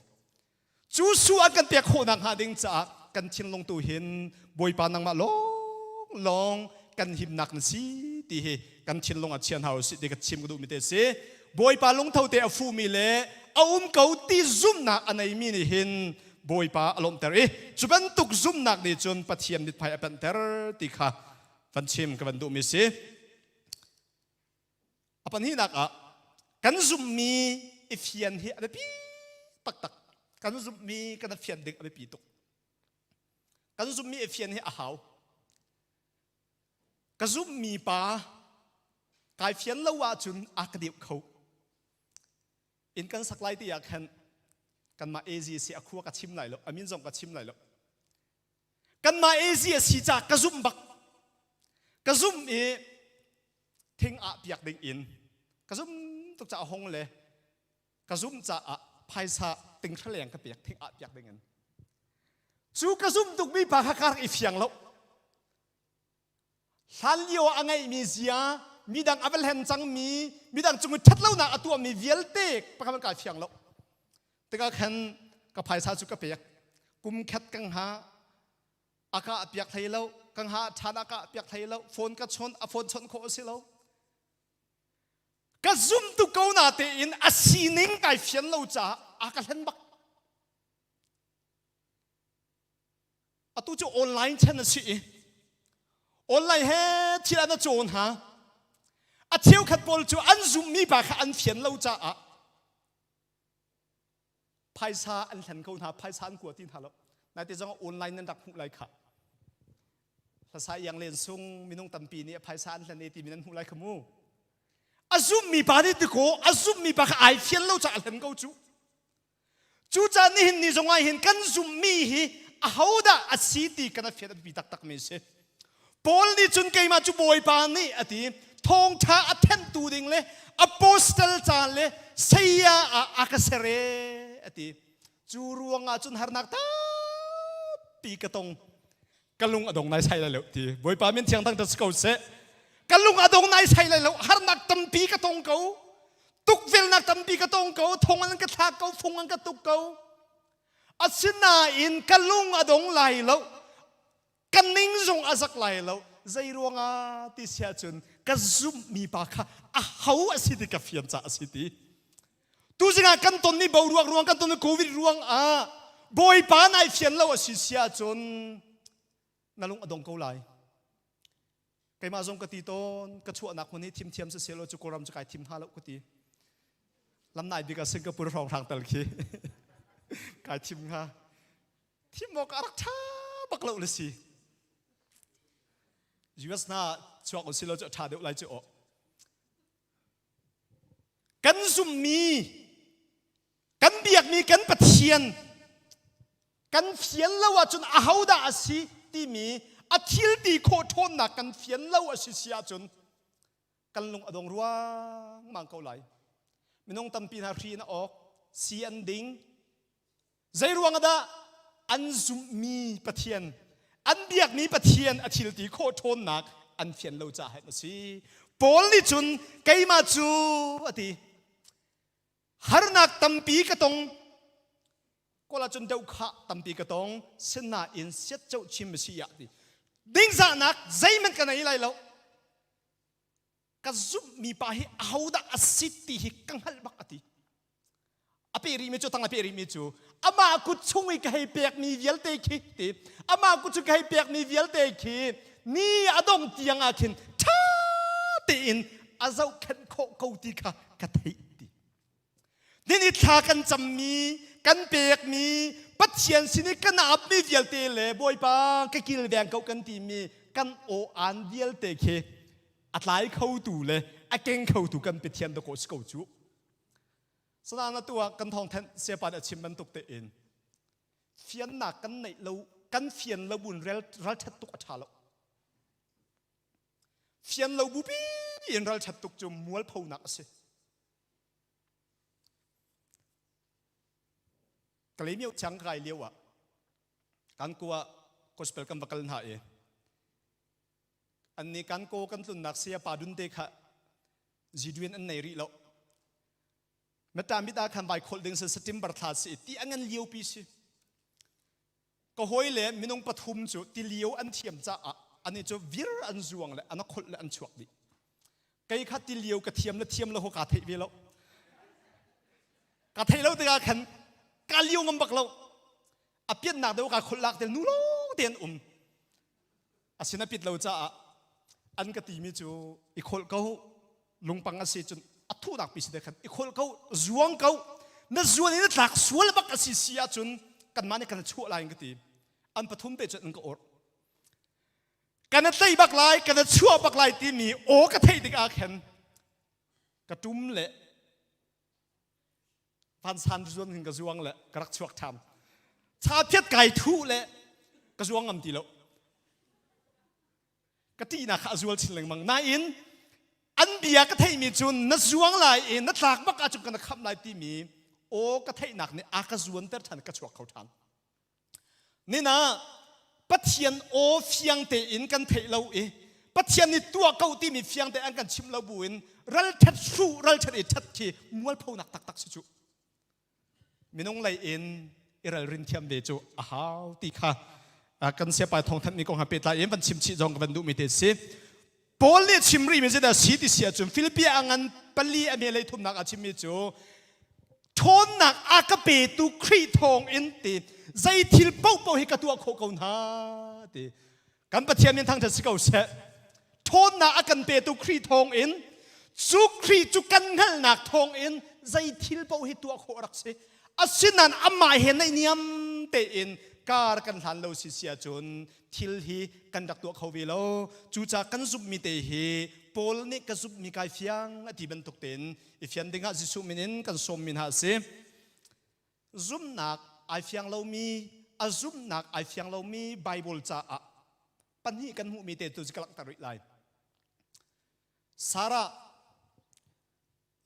จูสู้อันกันเปียกโคนังหาดิ่งจ้ากันชินลงตัวเห็นบอยปานังมาลองกันหิมนักนสิตีเฮกันชินลงอัดเชียนเฮาสิเด็กชิมก็ดูมิเตสิบอยปาลงเท้าเตอฟูมิเลเกาตีซุ่มนักอันไหนมีนี่เห็นบอยปาอารมณ์เตอจุบันตุกซุ่มนักนี่จนปัจเจียมนิดไพ่อเป็นเตอร์ติค่ะฟันชิมกับฟันดูมิสิอปันนี้นักกันซุ่มมีอิฟยันเฮอะไรปีตักกันซุ่มมีกันเฟียนดึกอะไรปีตุก กันซุมมีเอฟเฟียนให้อาหาวกันซุมมีปากายเฟียนละว่าจุนอากดิบเขาอินกันสักไลที่อยากเห็นกันมาเอเชียเสียขั้วกับชิมไหลแล้วอามินจงกับชิมไหลแล้วกันมาเอเชียสีจากกันซุมบักกันซุมทิ้งอาเปียกดิ่งอินกันซุมตุกจะหงเลยกันซุมจะภายซาติงเฉลียงกับเปียกทิ้งอาเปียกดิ่งอินจูกันซุมตุกมีปากการอีเฟียงแล้วฮันเลียวอังไงมีเสียมีดังอัเวลเฮนจังมีดังจุงทัดเล่าหนาตัวมีเวียลเตกปากมันกายเฟียงแล้วแต่ก็เห็นกับภายซาจุกับเปียกกุมแคทกังหาอากาศเปียกไทยแล้วกังหาชาอากาศเปียกไทยแล้วฝนก็ชนฝนชนโคสิแล้วก็ซุ่มตุกเอาหน้าเตอินอาศีนิงกายเฟียนเราจ้าอากาศเห็นบักตัวจะออนไลน์เช่นนั้นสิออนไลน์เฮ้ที่เราโจนฮะเที่ยวขัดบอลจูอันซุ่มมีปากอันเฟียนเราจ้าภายซาอันเห็นเขาหาภายซาอันกวดที่หาแล้วนายที่จะออนไลน์นั่นดักหุ่นไรค่ะภาษาอย่างเรียนซุงมีน้องตัมปีนี้ภายซาอันเห็นที่มีนั่นหุ่นไรขมูอาซุ่มมีปากที่ตะโกอาซุ่มมีปากไอเฟียนเราจ้าอันเห็นเขาจูจ้านี่เห็นนี่จงไอเห็นกันซุ่มมีฮีเขาด่าอาศีตีกันเฟียนปีตักไม่ใช่บอลนี่จนเกยมาจูบอยปานนี่อดีทองชาอัเทนตูดิงเลยอโปสเตลจานเลยเสียอากาเสเรอดีจูรวงจุนหานักตาปีกระตงกะลุงอดงนายใช่เลยทีบอยปานเป็นเชียงตั้งแต่สกอตเซกะลุงอดงนายใช่เลยหานักตั้มปีกระตงเขาตุกเวลนักตั้มปีกระตงเขาทงอันกระทากเขาฟงอันกระตุกเขาอาศินาอินกะลุงอดงไหลแล้วกันนิ่งจงอาศักไหลแล้วใจรวงที่เสียจนกระซุ่มมีปากเขาอาศิติกับเฟียนจ่าอาศิติตัวจริงกันตอนนี้เบารวงรวงกันตอนนี้โควิดรวงบอยปานไอเฟียนแล้วอาศิเสียจนนั่งลงอดงเขาไหลใครมาจงกติตนกระชัวนักคนนี้ทีมเทียมเสียแล้วจุกรำจะกลายทีมฮาแล้วกติลำนายดีกับสิงคโปร์รองทางตะกี้กลายทีมฮาทีมบอกอารักชาบักเล่าเลยสิUS น่าช่วงสิเราจะถ่ายเดี๋ยวไรจะออกกันซุ่มมีกันเบียกมีกันปะเทียนกันเฟียนแล้วว่าจนอาหูดาสิที่มีอาทิลตีโคทนนักกันเฟียนแล้วว่าสิเสียจนกันลงอดงรัวมังเกาไหลไม่น้องตั้มปีนาทีนะออกเสียนดิ้งใจรวงดาอันซุ่มมีปะเทียนอันเบียกมีปะเทียนอาทิลตีโคทนนักอันเฟียนเราจะให้มาสิบอลนี่จุนไกมาจูอดีฮาร์นักตั้มปีกระตงก็ละจนเดาขะตั้มปีกระตงเส้นหน้าอินเสียเจ้าชิมสิยาดีดิ้งจานักใจมันกันไหนไรแล้วก็ซุ่มมีปะให้เอาดาสิติฮิกังฮัลบักอดีอภิริมิจูตั้งอภิริมิจูอามากุช่วยให้เปียกมีเวียลเตคิติอามากุช่วยให้เปียกมีเวียลเตคินี่อดงเตียงอาคินท่าตีนอาเจ้าเข็นโคเกาตีค่ะกะทิตีนี่ท่ากันจำมีกันเปียกมีปัจเจียนสินี่กันอับมีเวียลเตเลยบอยปางก็กินแบงเขากันตีมีกันโออันเวียลเตคิอัดไหลเข้าตู่เลยอาเก่งเข้าตู่กันไปเทียนตะโกสเกาจูสนานตัวกันทองแทนเสียปาดชิมมันตุกเตอินเฟียนหนักกันในเรากันเฟียนเราบุญเรลรัลชัดตุกอัฐาเราเฟียนเราบุบีอินรัลชัดตุกจุมัวพูนักสิกลีมิวจังไกเลี้ยวอ่ะกันกัวก็สเปลกันบักกันหาเออันนี้กันโกกันตุนนักเสียปาดุนเด็กฮะจีดวินอันไหนรีเราเมื่อตามมิตาคันใบคนดึงสติมบรรทัดสิที่อันนั้นเลี้ยวปีสิก็ห้อยเลยมินงปฐุมจุที่เลี้ยวอันเทียมจ้าอันนี้จะวิรอันจวงเลยอันนั้นคนเลยอันชวกดิไก่ขัดที่เลี้ยวกระเทียมแล้วเทียมแล้วหัวกาเทวีแล้วกาเทแล้วแต่การขันการเลี้ยวงำบักเราอเปียนหนักเดียวกับคนหลักเดียวนู้นเตียนอาศินปิดเราจ้าอันกติมิจูอีกคนเขาลงปังอาศิจนอัทุนักพิสิทธิ์กันอีกคนเขาจวงเขานั่นจวงนี่หลักสวนบักอาศิเสียจนกันมาในกันชั่วอะไรกันตี อันปฐุมเตจนก็อดกันนั้นไต้บักไลกันนั้นชั่วบักไลที่มีโอ้กระเทยติกอาเข็นกระจุ้มเละพันสันส่วนถึงกระซวงเละกระรักชวกทำชาเทียดไก่ทุเละกระซวงงำตีโลกะตีนักอาจวลชิลเลงมังนายอินอันเบียกระเทยมีจุนนัดซวงลายอินนัดหลักบักอาจุกันนักขับลายที่มีโอ้กระเทยนักเนี่ยอากาศวนเตอร์ทันกระชวกเขาทันนี่นะปัทยันโอฟียงเตอินกันเทเราปัทยันนี่ตัวเก่าที่มีฟียงเตอันกันชิมเราบุญรัลทัดสู้รัลทัดเอทัดที่มัวพูนักตักสุดมีน้องไลอินรัลรินเทียมเดจูอ้าวตีค่ะกันเสียไปทองทันมีกองหาเป็ดลายเอ็มบันชิมชีจงกันดูมีเดสิโปลเลียชิมรีมีเจดาสีที่เสียจุนฟิลิปปินส์อันปลีอเมริกาทุ่มนักอาชิมิจูทนนักอากาเปตุครีทองอินตีใจทิลเป้าเป้าให้กระตัวโคกนาตีกันปะเทียนมีทางจะสกัดเสทนนักอากันเปตุครีทองอินจุครีจุกันหันนักทองอินใจทิลเป้าให้ตัวโครักเสอาศินันอามาเห็นในนิยมเตอินการกันทันเราสิเสียจนทิลฮีกันดักตัวเขาวิโลจูจากกันซุบมีเตฮีโปลนี่กันซุบมีกายฟียงที่บรรทุกเต็นอีฟียงดึงหาจิสุมินินกันสมมินหาเสซุมนักไอฟียงเรามีอาซุมนักไอฟียงเรามีไบเบิลจ้าปัญหากันหูมีเตตุจิกลักตาริไลสาระ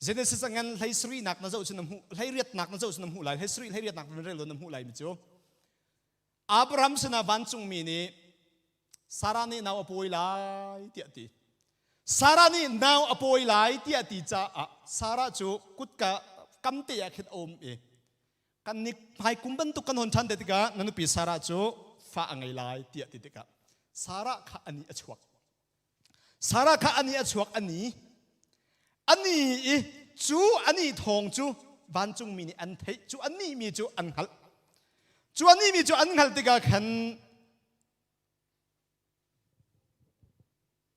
เจเนซิสงันไลสรีนักน่าจะอุชนำหูไลเรียดนักน่าจะอุชนำหูไลไลสรีไลเรียดนักน่าจะอุชนำหูไลมิจูอับรามสนาวันจุงมีนี่สารานี่นาวอภัยไลเตียตีสารานี่นาวอภัยไลเตียตีจ้าสาราจูกุดกะกำเตียขิดอมกันนี่ให้กุมบันตุกันหนชันเดติกะนันปีสาราจูฟ้าอังไงไลเตียตีติกะสาระข้าอันนี้อชวกสาระข้าอันนี้อชวกอันนี้จูอันนี้ทองจูวันจุงมีนี่อันเทจูอันนี้มีจูอันหัลจวนนี้มีจวนหัลติกาขัน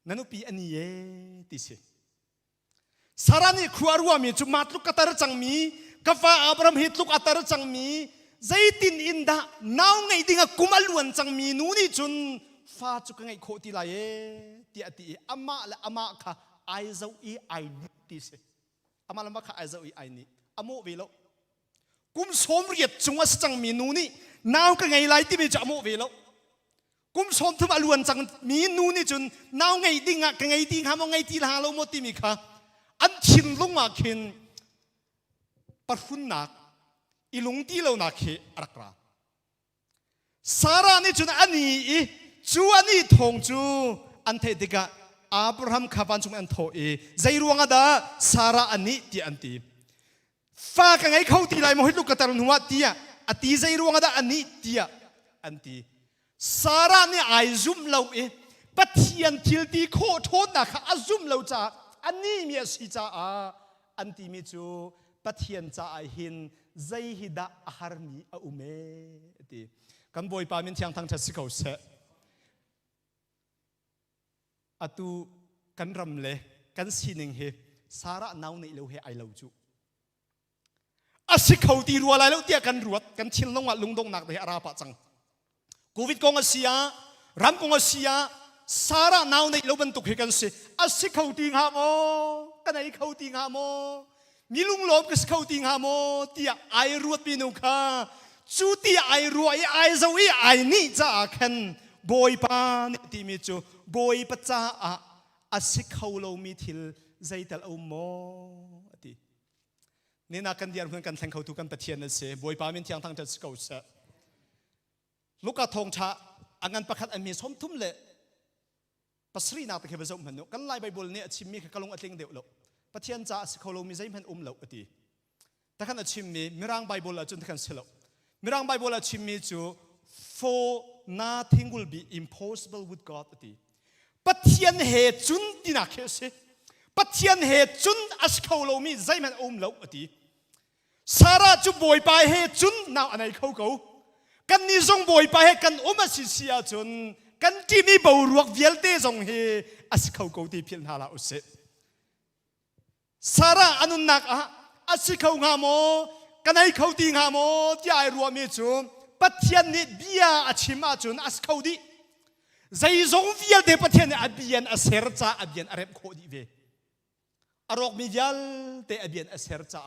นั่นอุปีอันนี้ติเสสารานี่ครัวรัวมีจุมาตลุกอัตระจังมีกาแฟอับรามฮิตลุกอัตระจังมีใจตินอินดาน้าวไงดิ้งกุมาลวนจังมีนู่นนี่จุนฟ้าจุกไงโคติลายตีอติอามาละอามาค่ะไอเจ้าอีไอนี่ติเสอามาละมาค่ะไอเจ้าอีไอนี่อาโมเวโลกุมสมเรียดจงว่าจังมีนูนี่นาวก็ไงไล่ที่มีจะโมเวลกุมสมทุบอลวนจังมีนูนี่จนนาวไงดิ้งอะก็ไงดิ้งหามไงตีลาโลโมติมีค่ะอันชินลงมาเข็นปัดฝุ่นหนักอีลงตีเราหนักเขรักราสารานี่จนอันนี้จูอันนี้ทองจูอันเทติกะอับราฮัมขับอันจงอันโตใจรวงอดาสาราอันนี้ที่อันตีฟ้ากันไงเขาตีลายมหิตลูกกระตันหัวตีอะตีใจรวงadaอันนี้ตีอันตีสาระนี่ไอซุ่มเราปัทยันทิลตีโคโทษนะค่ะอาซุ่มเราจ้าอันนี้มีสิจ้าอันตีมีจูปัทยันจ้าไอหินใจฮิดาอาหารนี้อุเมตีกันบ่อยปามินเทียงทางชัดสิเขาเสอตูกันรำเล่กันสิหนึ่งเฮสาระนาวในเราเฮไอเราจูอาศัยเขาตีรัวอะไรแล้วเตี้ยกันรวดกันชินลงว่าลุงดงหนักแต่อาราปะจังโควิดกองอาเซียรำกองอาเซียสาระนาวในเราบรรทุกให้กันสิอาศัยเขาตีหาโมกันไหนเขาตีหาโมมีลุงหลบก็เขาตีหาโมเตี้ยไอรวดปีนุค่ะจูเตี้ยไอรัวไอเจ้าไอนี่จ้าขันบอยปานที่มีจูบอยปะจ้าอาศัยเขาเรามีทิลใจแต่ละอุโมนี่นักกันเดียร์เพื่อนกันแข่งเขาถูกกันปะเทียนนั่นเสียบอยปามินเทียงทางจะสกัดเสลูกกระทงชาอันนั้นประคัดอันมีสมทุ่มเละปัสรีนักตะเคียนสมพันธุ์กันไล่ใบบุลเนี่ยชิมมีกระลงอัดเลี้ยงเดียวหลบปะเทียนจ้าสกัดลงมีใจมันหลบตีแต่ขันชิมมีมิรังใบบุลจนขันเสลมิรังใบบุลชิมมีจู for nothing will be impossible with God ตีปะเทียนเหตุจุนตีนักเสียปัทยันเหตุจุนอัสเขาเรามีใจมันเหลาตีสาระจุบอยไปเหตุจุนน่าอันไหนเขากันนี่จงบอยไปเหตุกันมาสิเสียจุนกันที่มีบ่าวรวกเวียลเตจงเหอัสเขาตีเพียงหาละอุเสสาระอนุนักอัสเขางามกันไหนเขาตีงามที่ไอรัวมีจุป Pathian ni bia achima chun as khodi zai zong vial de Pathian ni abian aser cha abian arep khodi ve arok mi vial te abian aser cha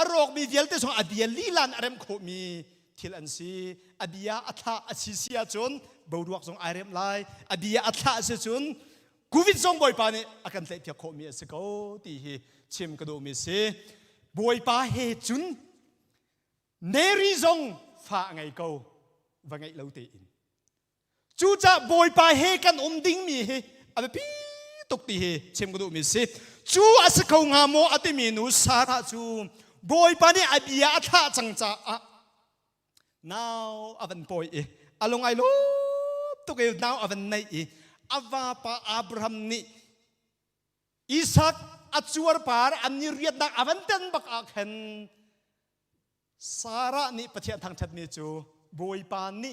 arok mi vial te song abian lilan arem kho mi thil an si abia atha asisia chun boruak song arem lai abia atha se chun covid song boy pa ni akan te pia kho mi se ko ti hi chim ka do mi se boy pa he chun neri zong pha ngai ko và ngai lâu te in chu cha boy pa he kan ding mi he abe pi tok ti he chem ko do mi se chu as ko nga mo ati mi nu sara chu boy pa ni abia atha chang cha now avan boy e along ai lo to ke now avan nai e ava pa Abraham ni Isaac achuar par an ni riat nak avan ten bak akhen Sara ni Pathian thang chat mi chu boy pa ni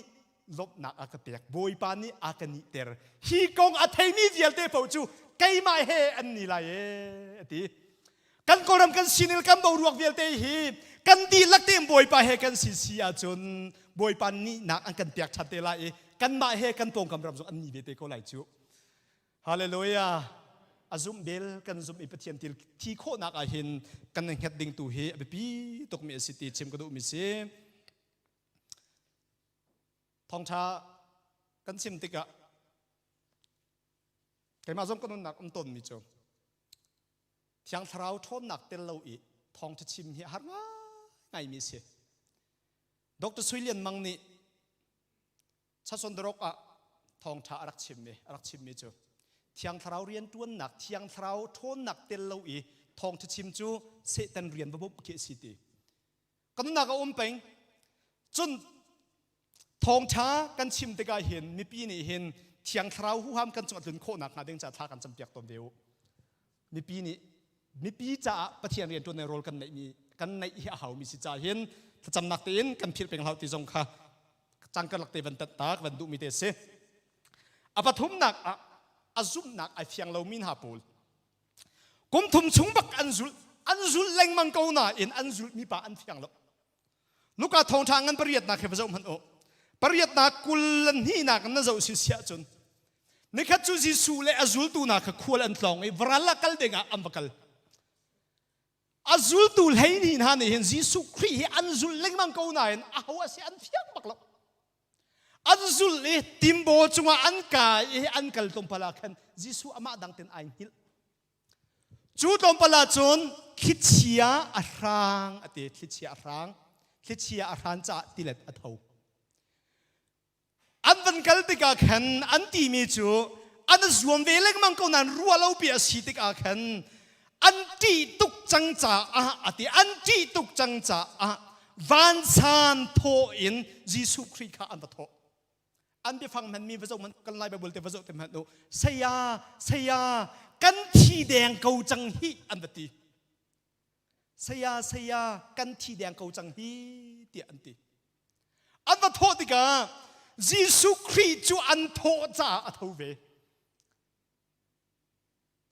lop nak akapiak boy pa ni akani ter hi kong athei mi vial te po chu kai mai he an ni lai e ti kan koram kan sinil kan bo ruak vial te hi kan ti lak te boy pa he kan si si a chun boy pa ni nak an kan piak chat te lai kan ma he kan pong kam ram zo an ni ve te ko lai chu hallelujah azum bel kan zum i Pathian til thi kho nak a hin kan het ding tu he abe pi tok mi city chem ko do mi se thong cha kan sim tika kai ma zom kan nak ton mi cho thiang thrau thon nak tel lo i thong cha chim hi har ngai mi se Dr. Suilian mang ni cha son drok a thong cha arak chim mi cho thiang thrau rian tuan nak thiang thrau thon nak tel lo i thong cha chim chu se tan rian ba bob ke city kan nak a peng chun thong cha kan chim te ga hin mi pi ni hin thiang thrau hu ham kan chu lun kho nak na ding cha tha kan cham piak tom deu mi pi cha Pathian rian tuan rol kan nei mi kan nei hi hau mi si cha hin cham nak te in kan phil peng hau ti jong kha chang kan lak te van tat tak van du mi te se apathum nak azum nak ai fiang lo min ha pol kum thum chung bak anzul leng mang ko na in anzul mi pa an fiang lo luka thong thang an pariat na khe bazom han o pariat na kulan hi na kan na zo si sia chun ni khat chu ji su le azul tu na kha khol an tlong e vrala kal denga ambakal azul tu lei ni na ni hin jisu khri hi anzul leng mang ko na in a ho ase an fiang bak lo azul le timbo chunga an ka e an kal tom pala khan jisu ama dang ten ai hil chu tom pala chun khitchia arang ate khitchia arang cha tilet atho an van kal tika khan an ti mi chu an zuam ve lek mang ko nan ruwa lo pi asi tika khan an ti tuk chang cha ate an ti tuk chang cha van san tho in jisu khri kha an tho an bi phang man mi vazo man kan lai bible te vazo te man no saya kan thi deng ko chang hi an ti saya kan thi deng ko chang hi ti an ti an va tho ti ka jisu christ chu an tho cha a tho ve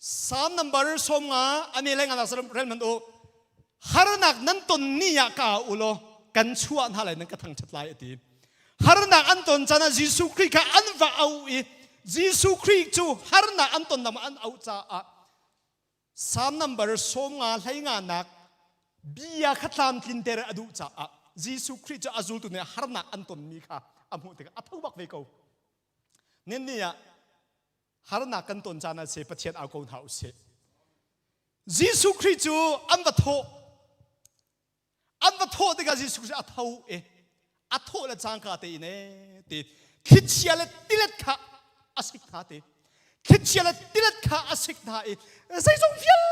Psalm number som nga ani leng ana saram rel man o haranak nan ton niya ka ulo kan chuan halai nan ka thang chat lai ati harna anton chana jisu christ ka anva au i jisu christ chu harna anton nam an au cha a Psalm number som nga hleinga nak bia khatlam tinter adu cha a jisu christ chu azul tu ne harna anton mi kha amu te athau bak ve ko nen nia harna kan ton chana se Pathian au ko hau se jisu christ chu anva tho te ga jisu christ athau e atho la chang ka te ne te khitchia le tilet kha asik tha te khitchia le tilet kha asik tha e sai song fial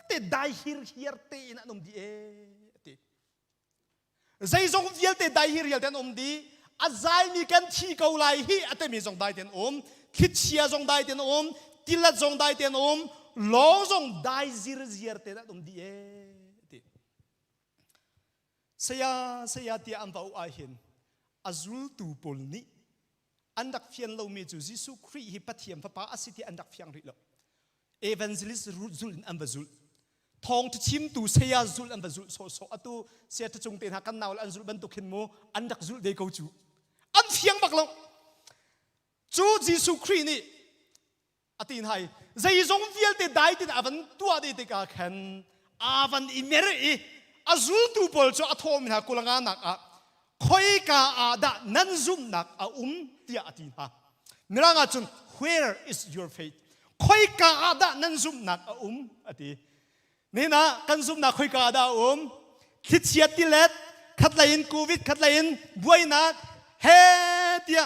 te dai hir te in anom di e te sai song fial te dai hir te anom di azai mi kan thi ko lai hi ate mi song dai ten khitchia song dai ten tilat song dai ten lo song dai zir te anom di e saya ti am bau a hin azul tu pol ni andak fian lo mi chu jisu christ hi Pathian pa asiti andak fiang ri lo evangelist zul in ambazul ทองที่ชิมตูเสียจุลอันบจุลโซโซอตูเสียจงเตียนหากันนาวอันจุลบันตุขินโมอันดักจุลเดกูจูอันเฟียงบักลงจูจิสุครีนี่อตินไฮใจจงเฟียลเตได้ติดอาวันตัวเดติกาขันอาวันอิเมรีอาจุลตูบอลจูอัทอมินหากุลังานักอะคอยกาอาดานันซุมนักอาเตียอตินฮามิรังอาจุน where is your faith คอยกาอาดานันซุมนักอาอตินี่นะกันซุมนักคอยกาอาดาคิดเชียติเล็ดขัดไลน์โควิดขัดไลน์บวยนักเฮเตีย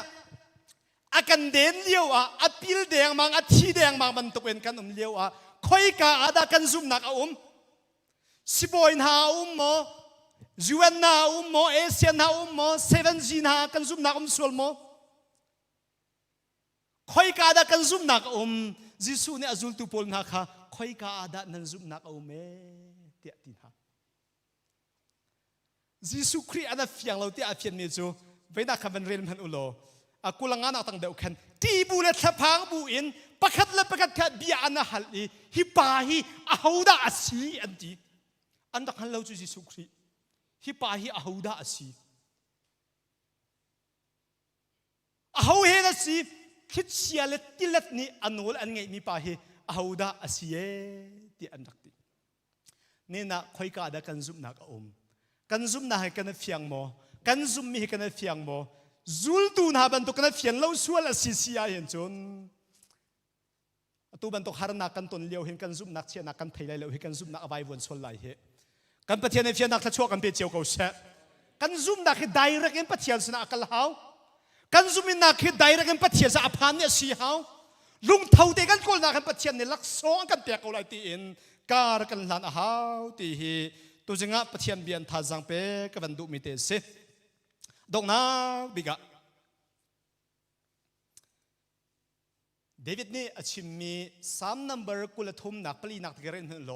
อากันเดินเลี้ยวอาพิลแดงมังอาทีแดงมังมันตกเป็นกันเลี้ยวคอยกาอาดากันซุมนักสิบอยนาโมยูเอ็นนาโมเอเชียนาโมเซเว่นจีนากันซุมนักสวลโมคอยกาดากันซุมนักจิสูเนี่ยจุลตุปอลนักค่ะคอยกาดานันซุมนักเมเตียตินฮะจิสูครีอันนั้นเฟียงเราเตียเฟียนเมจูเวนักขับเรียนมันอุโลกุลังงานตั้งเดียวกันที่บุเรศพังบุอินประคัดและประคัดแค่เบียอันนั้นฮัลลีฮิปาฮิอาหูดาอสีอันที่อันดักฮัลเราจูจิสูครีฮิปาฮิอาหูดาอสีอาหูเฮนอสีคิดเชียร์ติเล็ดนี่อันนู้นอันไงมีป่าเหอาหูดาอาศัยที่อันดักตินี่นะคอยกาดกันซุมนักกันซุมนักให้กันเฟียงโมกันซุมมีให้กันเฟียงโมจุลตูน่าบันตุกันเฟียงเล่าส่วนอาศัยเห็นจนตัวบันตุฮาร์นักกันตนเลี้ยวเห็นกันซุมนักเชียนักกันไทยเลยเลี้ยวเห็นกันซุมนักเอาไว้วนส่วนไหลเหกันปะเทียนในเฟียนักถ้าชั่วกันเป็นเจียวเก่าเสะกันซุมนักให้ได้รักกันปะเทียนสนะกันเขากันซุมินนักคือได้รักกันปัจเจียนจะอภันเนี่ยสีหาวลุงเท่าเด็กันคนนักกันปัจเจียนเนี่ยลักษณะกันเตียกเอาไรตีอินการกันหลานหาวตีฮีตัวจริงอ่ะปัจเจียนเบียนท่าจังเป้กับวันดุมิเตสดอกนาบิกะเดวิดนี่อาชิมี3 number กุลทุมนักปลีนักที่เรียนเหรอโล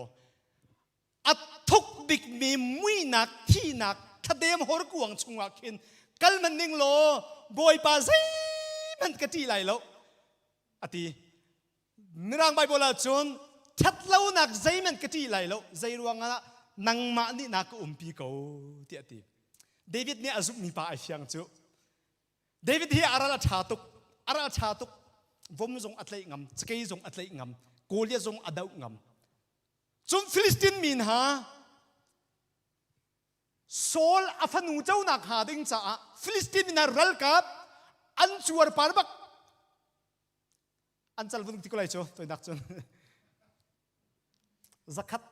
อัดทุกบิกมีมุยนักที่นักทะเดมฮอร์กวงชงวักินกัลมันนิ่งโลบอยปาซีมันกะที่ไหลแล้วอตินรางใบบลาจนชัดเล่านักใจมันกะที่ไหลแล้วใจรวงนะนังมานี่นักปีเก่าที่อติเดวิดเนี่ยอาจุมีป่าไอเฟียงจูเดวิดที่อาราชาตุกวมจงอัตเลงำสเกยจงอัตเลงำโกเลียจงอดาวงำจนฟิลิสตินมีนหาโซลอาฟนูเจ้านักหาดิ้งจ้าฟิลิสตินมินารัลกับอันจวร์ปาร์บักอันจัลวุนที่กุไลโจตัวนักจนสักขัด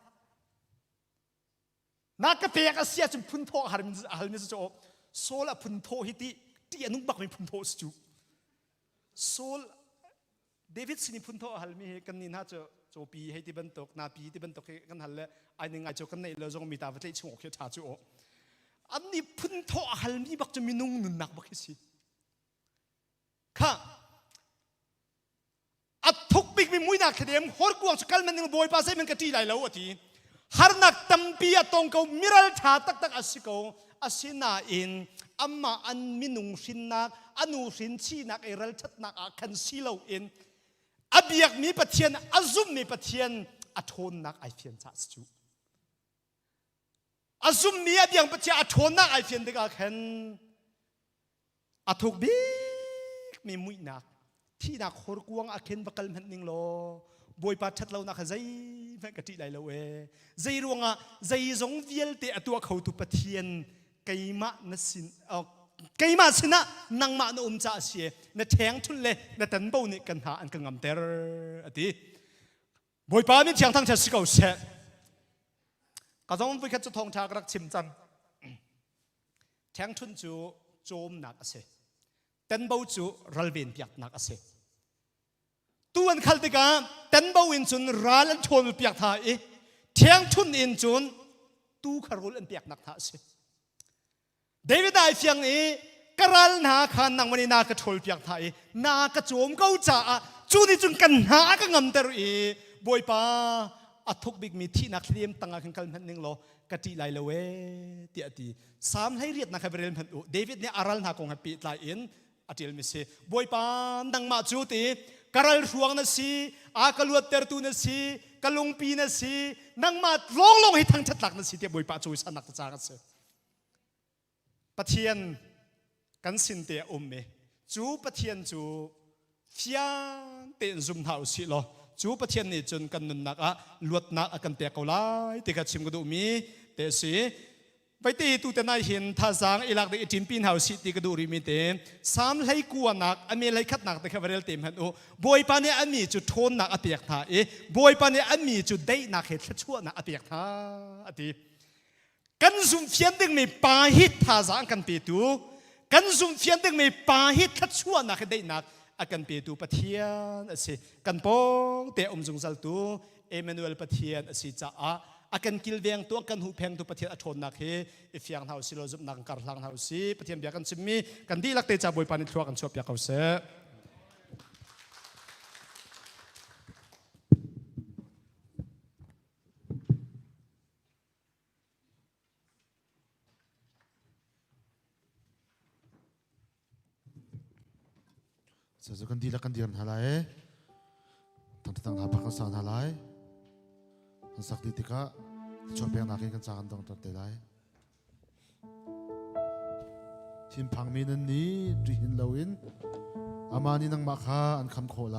นักเปียกอาเซียจนพุนโตฮาร์มิสโจโซลอาพุนโตฮิติที่อนุบักไม่พุนโตสจูโซลเดวิดสินิพุนโตฮาร์มิกันนี่น่าจะโจปีให้ที่บรรทุกนาปีที่บรรทุกกันหันเลยไอ้หนึ่งไอ้โจกันในเราจงมีตาประเทศช่วงเขียวชาจูอันนี้พุนโตฮัลมีบักจะมีนุ่งนุนนักบักสิค่ะอัดทุกปีมีมุ้ยนักเดียมฮอร์กวงสกัลมันนึงบอยภาษามันกะที่ไหลแล้วทีฮาร์นักตั้มปีอะตรงเขามิรัลชาตักอาศิเขาอาศินาอินอัมมาอันมินุงสินนักอนุสินชีนักเอรัลชัดนักอาคันซีเลวอินอเบียกมีปะเทียนอาซุมมีปะเทียนอัทนนักไอเฟียนจัสจูอาซุมมีอเบียงปะเทียนอัทนนักไอเฟียนเด็กอาคันอัทุกบีมีมุ้ยนักที่นักฮอร์กวงอาเคนบักลมันนิงโลบอยปัดชัดเรานักใจแม่กะทิไหลเราใจรวงอ่ะใจจงเวียลเตะตัวเขาตุปะเทียนไกมะนสินไกมาสินะนังมาโนมจ่าเสียนแทงทุนเลยนตันเบานี่กันหาอันกังงำเตอร์อติบอยป้ามีเทียงทั้งเช้าสิเกาเสะก็ต้องไปคัดจุดทองชากรักชิมจันแทงทุนจูโจมหนักเสะตันเบาจูรัลเวนเปียกหนักเสะตัวอันขัดติกาตันเบาอินจุนรัลอันชนเปียกท่าแทงทุนอินจุนตู้คารุลอันเปียกหนักท่าเสะเดวิดได้เฟียงกรัลนาขันนังวันนี้นากระโถลเปียกไทยนากระโจมเก้าจ่าจูนี่จุนกันหาก็งำเตอร์บอยป้าอัทุกบิกมีที่นักเรียนตั้งกันกันพันหนึ่งโลกะติไลเลเวเตียตีสามให้เรียดนักเรียนพันเดวิดเนี่ยอารัลนาคงให้ปีไลอินอติลมิเซบอยป้านังมาจูตีกรัลช่วงนั่นสิอากลัวเตอร์ตูนั่นสิ กะลุงปีนะสินังมาร้องลงให้ทั้งชัดหลักนะสิเตียบวยปะจุยสันนักตะจากันเสปะเทียนกันสินเตียเมจูปะเทียนจูเฟียนเตนซุมเท้าสิโลจูปะเทียนนี่จนกันนุนนักลวดนักกันเตียเขาไล่ติกัดชิมกระดูมีเตสิไปตีตูเตนายเห็นท่าสางอิลักเดจิมปินเฮาสิติกระดูริมิเตสามไหลกัวนักอเมริคัดนักแต่แค่เวลเต็มหันโอบอยปานี่อันมีจุดโทนนักอเปียกท่าบอยปานี่อันมีจุดได้นักเหตุชั่วนักอเปียกท่าอติกันซุ่มเฟียนดึงมีปาฮิตท่าสางกันปีตูกันซุ่มเฟียนดึงมีปาฮิตชั่วนักได้นักอากันปีตูปะเทียนสิกันปองเตอมจงซัลตูเอเมนูเอลปะเทียนสิจ้าอากันกิลเวียงตัวกันหูแพงตัวปะเทียนอชนนักเฮอิฟยังเฮาสิโลจุบนักการหลังเฮาสิปะเทียนเบียกันซิมีกันดีลักเตจ่าบวยปานิทัวกันชอบอยากเขาเสจะกันดีละกันดีกันอะไรตั้งหาพักสารอะไรสักดีติกะชอบเพียงนักกันจากกันตรงตัดได้ชิมพังมีนันนี้ริหินลาวินอามานี่นังมาคาอันคำโคไล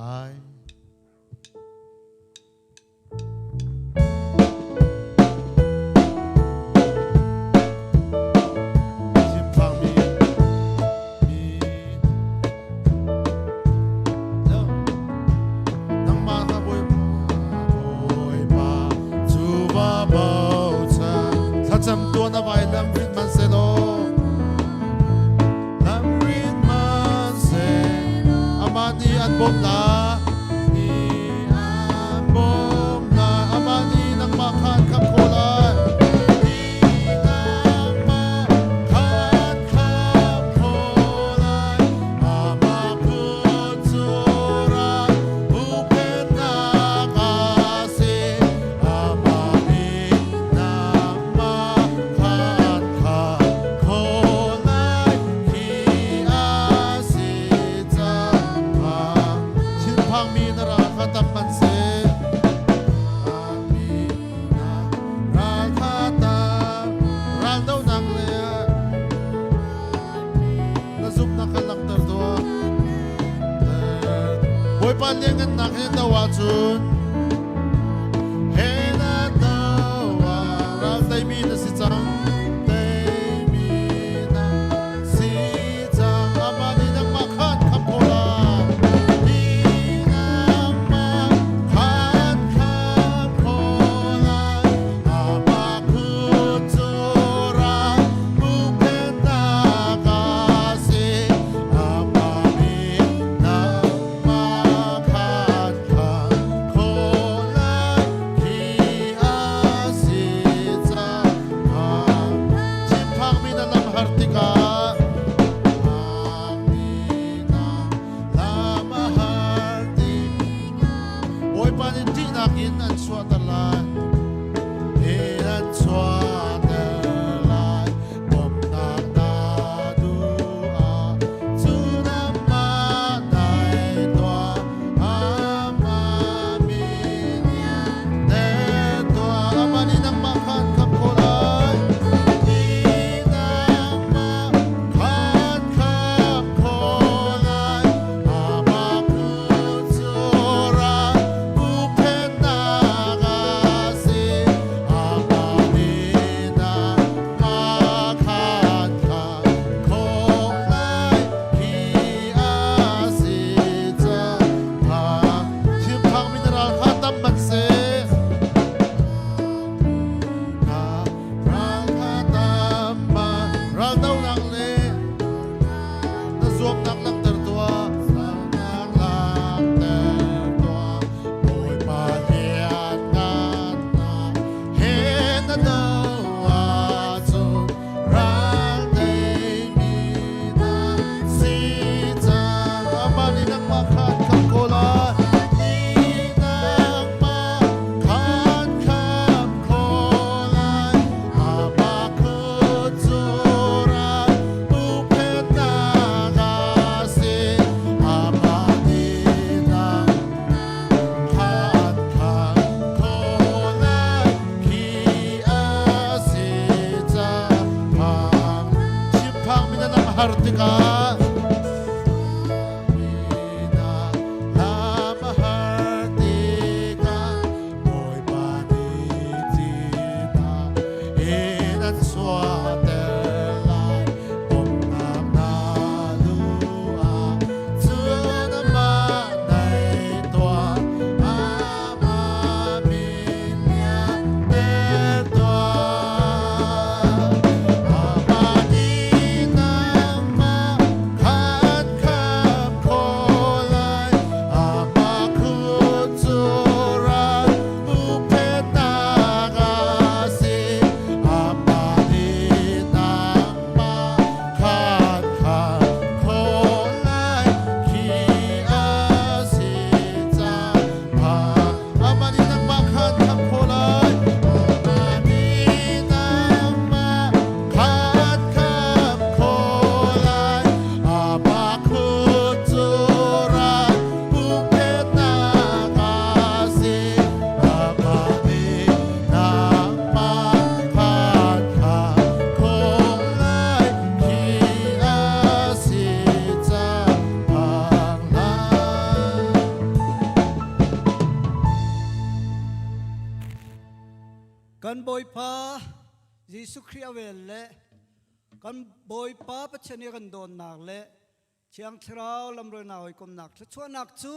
จำตัวนาไว้ลำริดมันเซโลลำริดมันเซโลอามานีอันบมลานีอันบมลาอามานีนังมาคานคำโคลานีนังมาคานคำโคลาอามาคุจูราอุเพนากาเซอามานีนังมาช hartikaกันบอยป้าเยซูคริสต์เวลเล่กันบอยป้าปัจจุบันกันโดนนักเล่เชียงเท้าลำรวยนาหอยกมนักชวนนักจู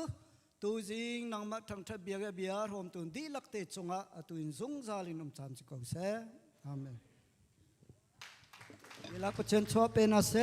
ตูจิงนังมาทั้งทะเบียร์เบียร์รวมตุนดีลักเตจงะตุนซุงซาลินอมจันทร์สิกเสอาเมนเวลาปัจจุบันชัวเป็นอาเส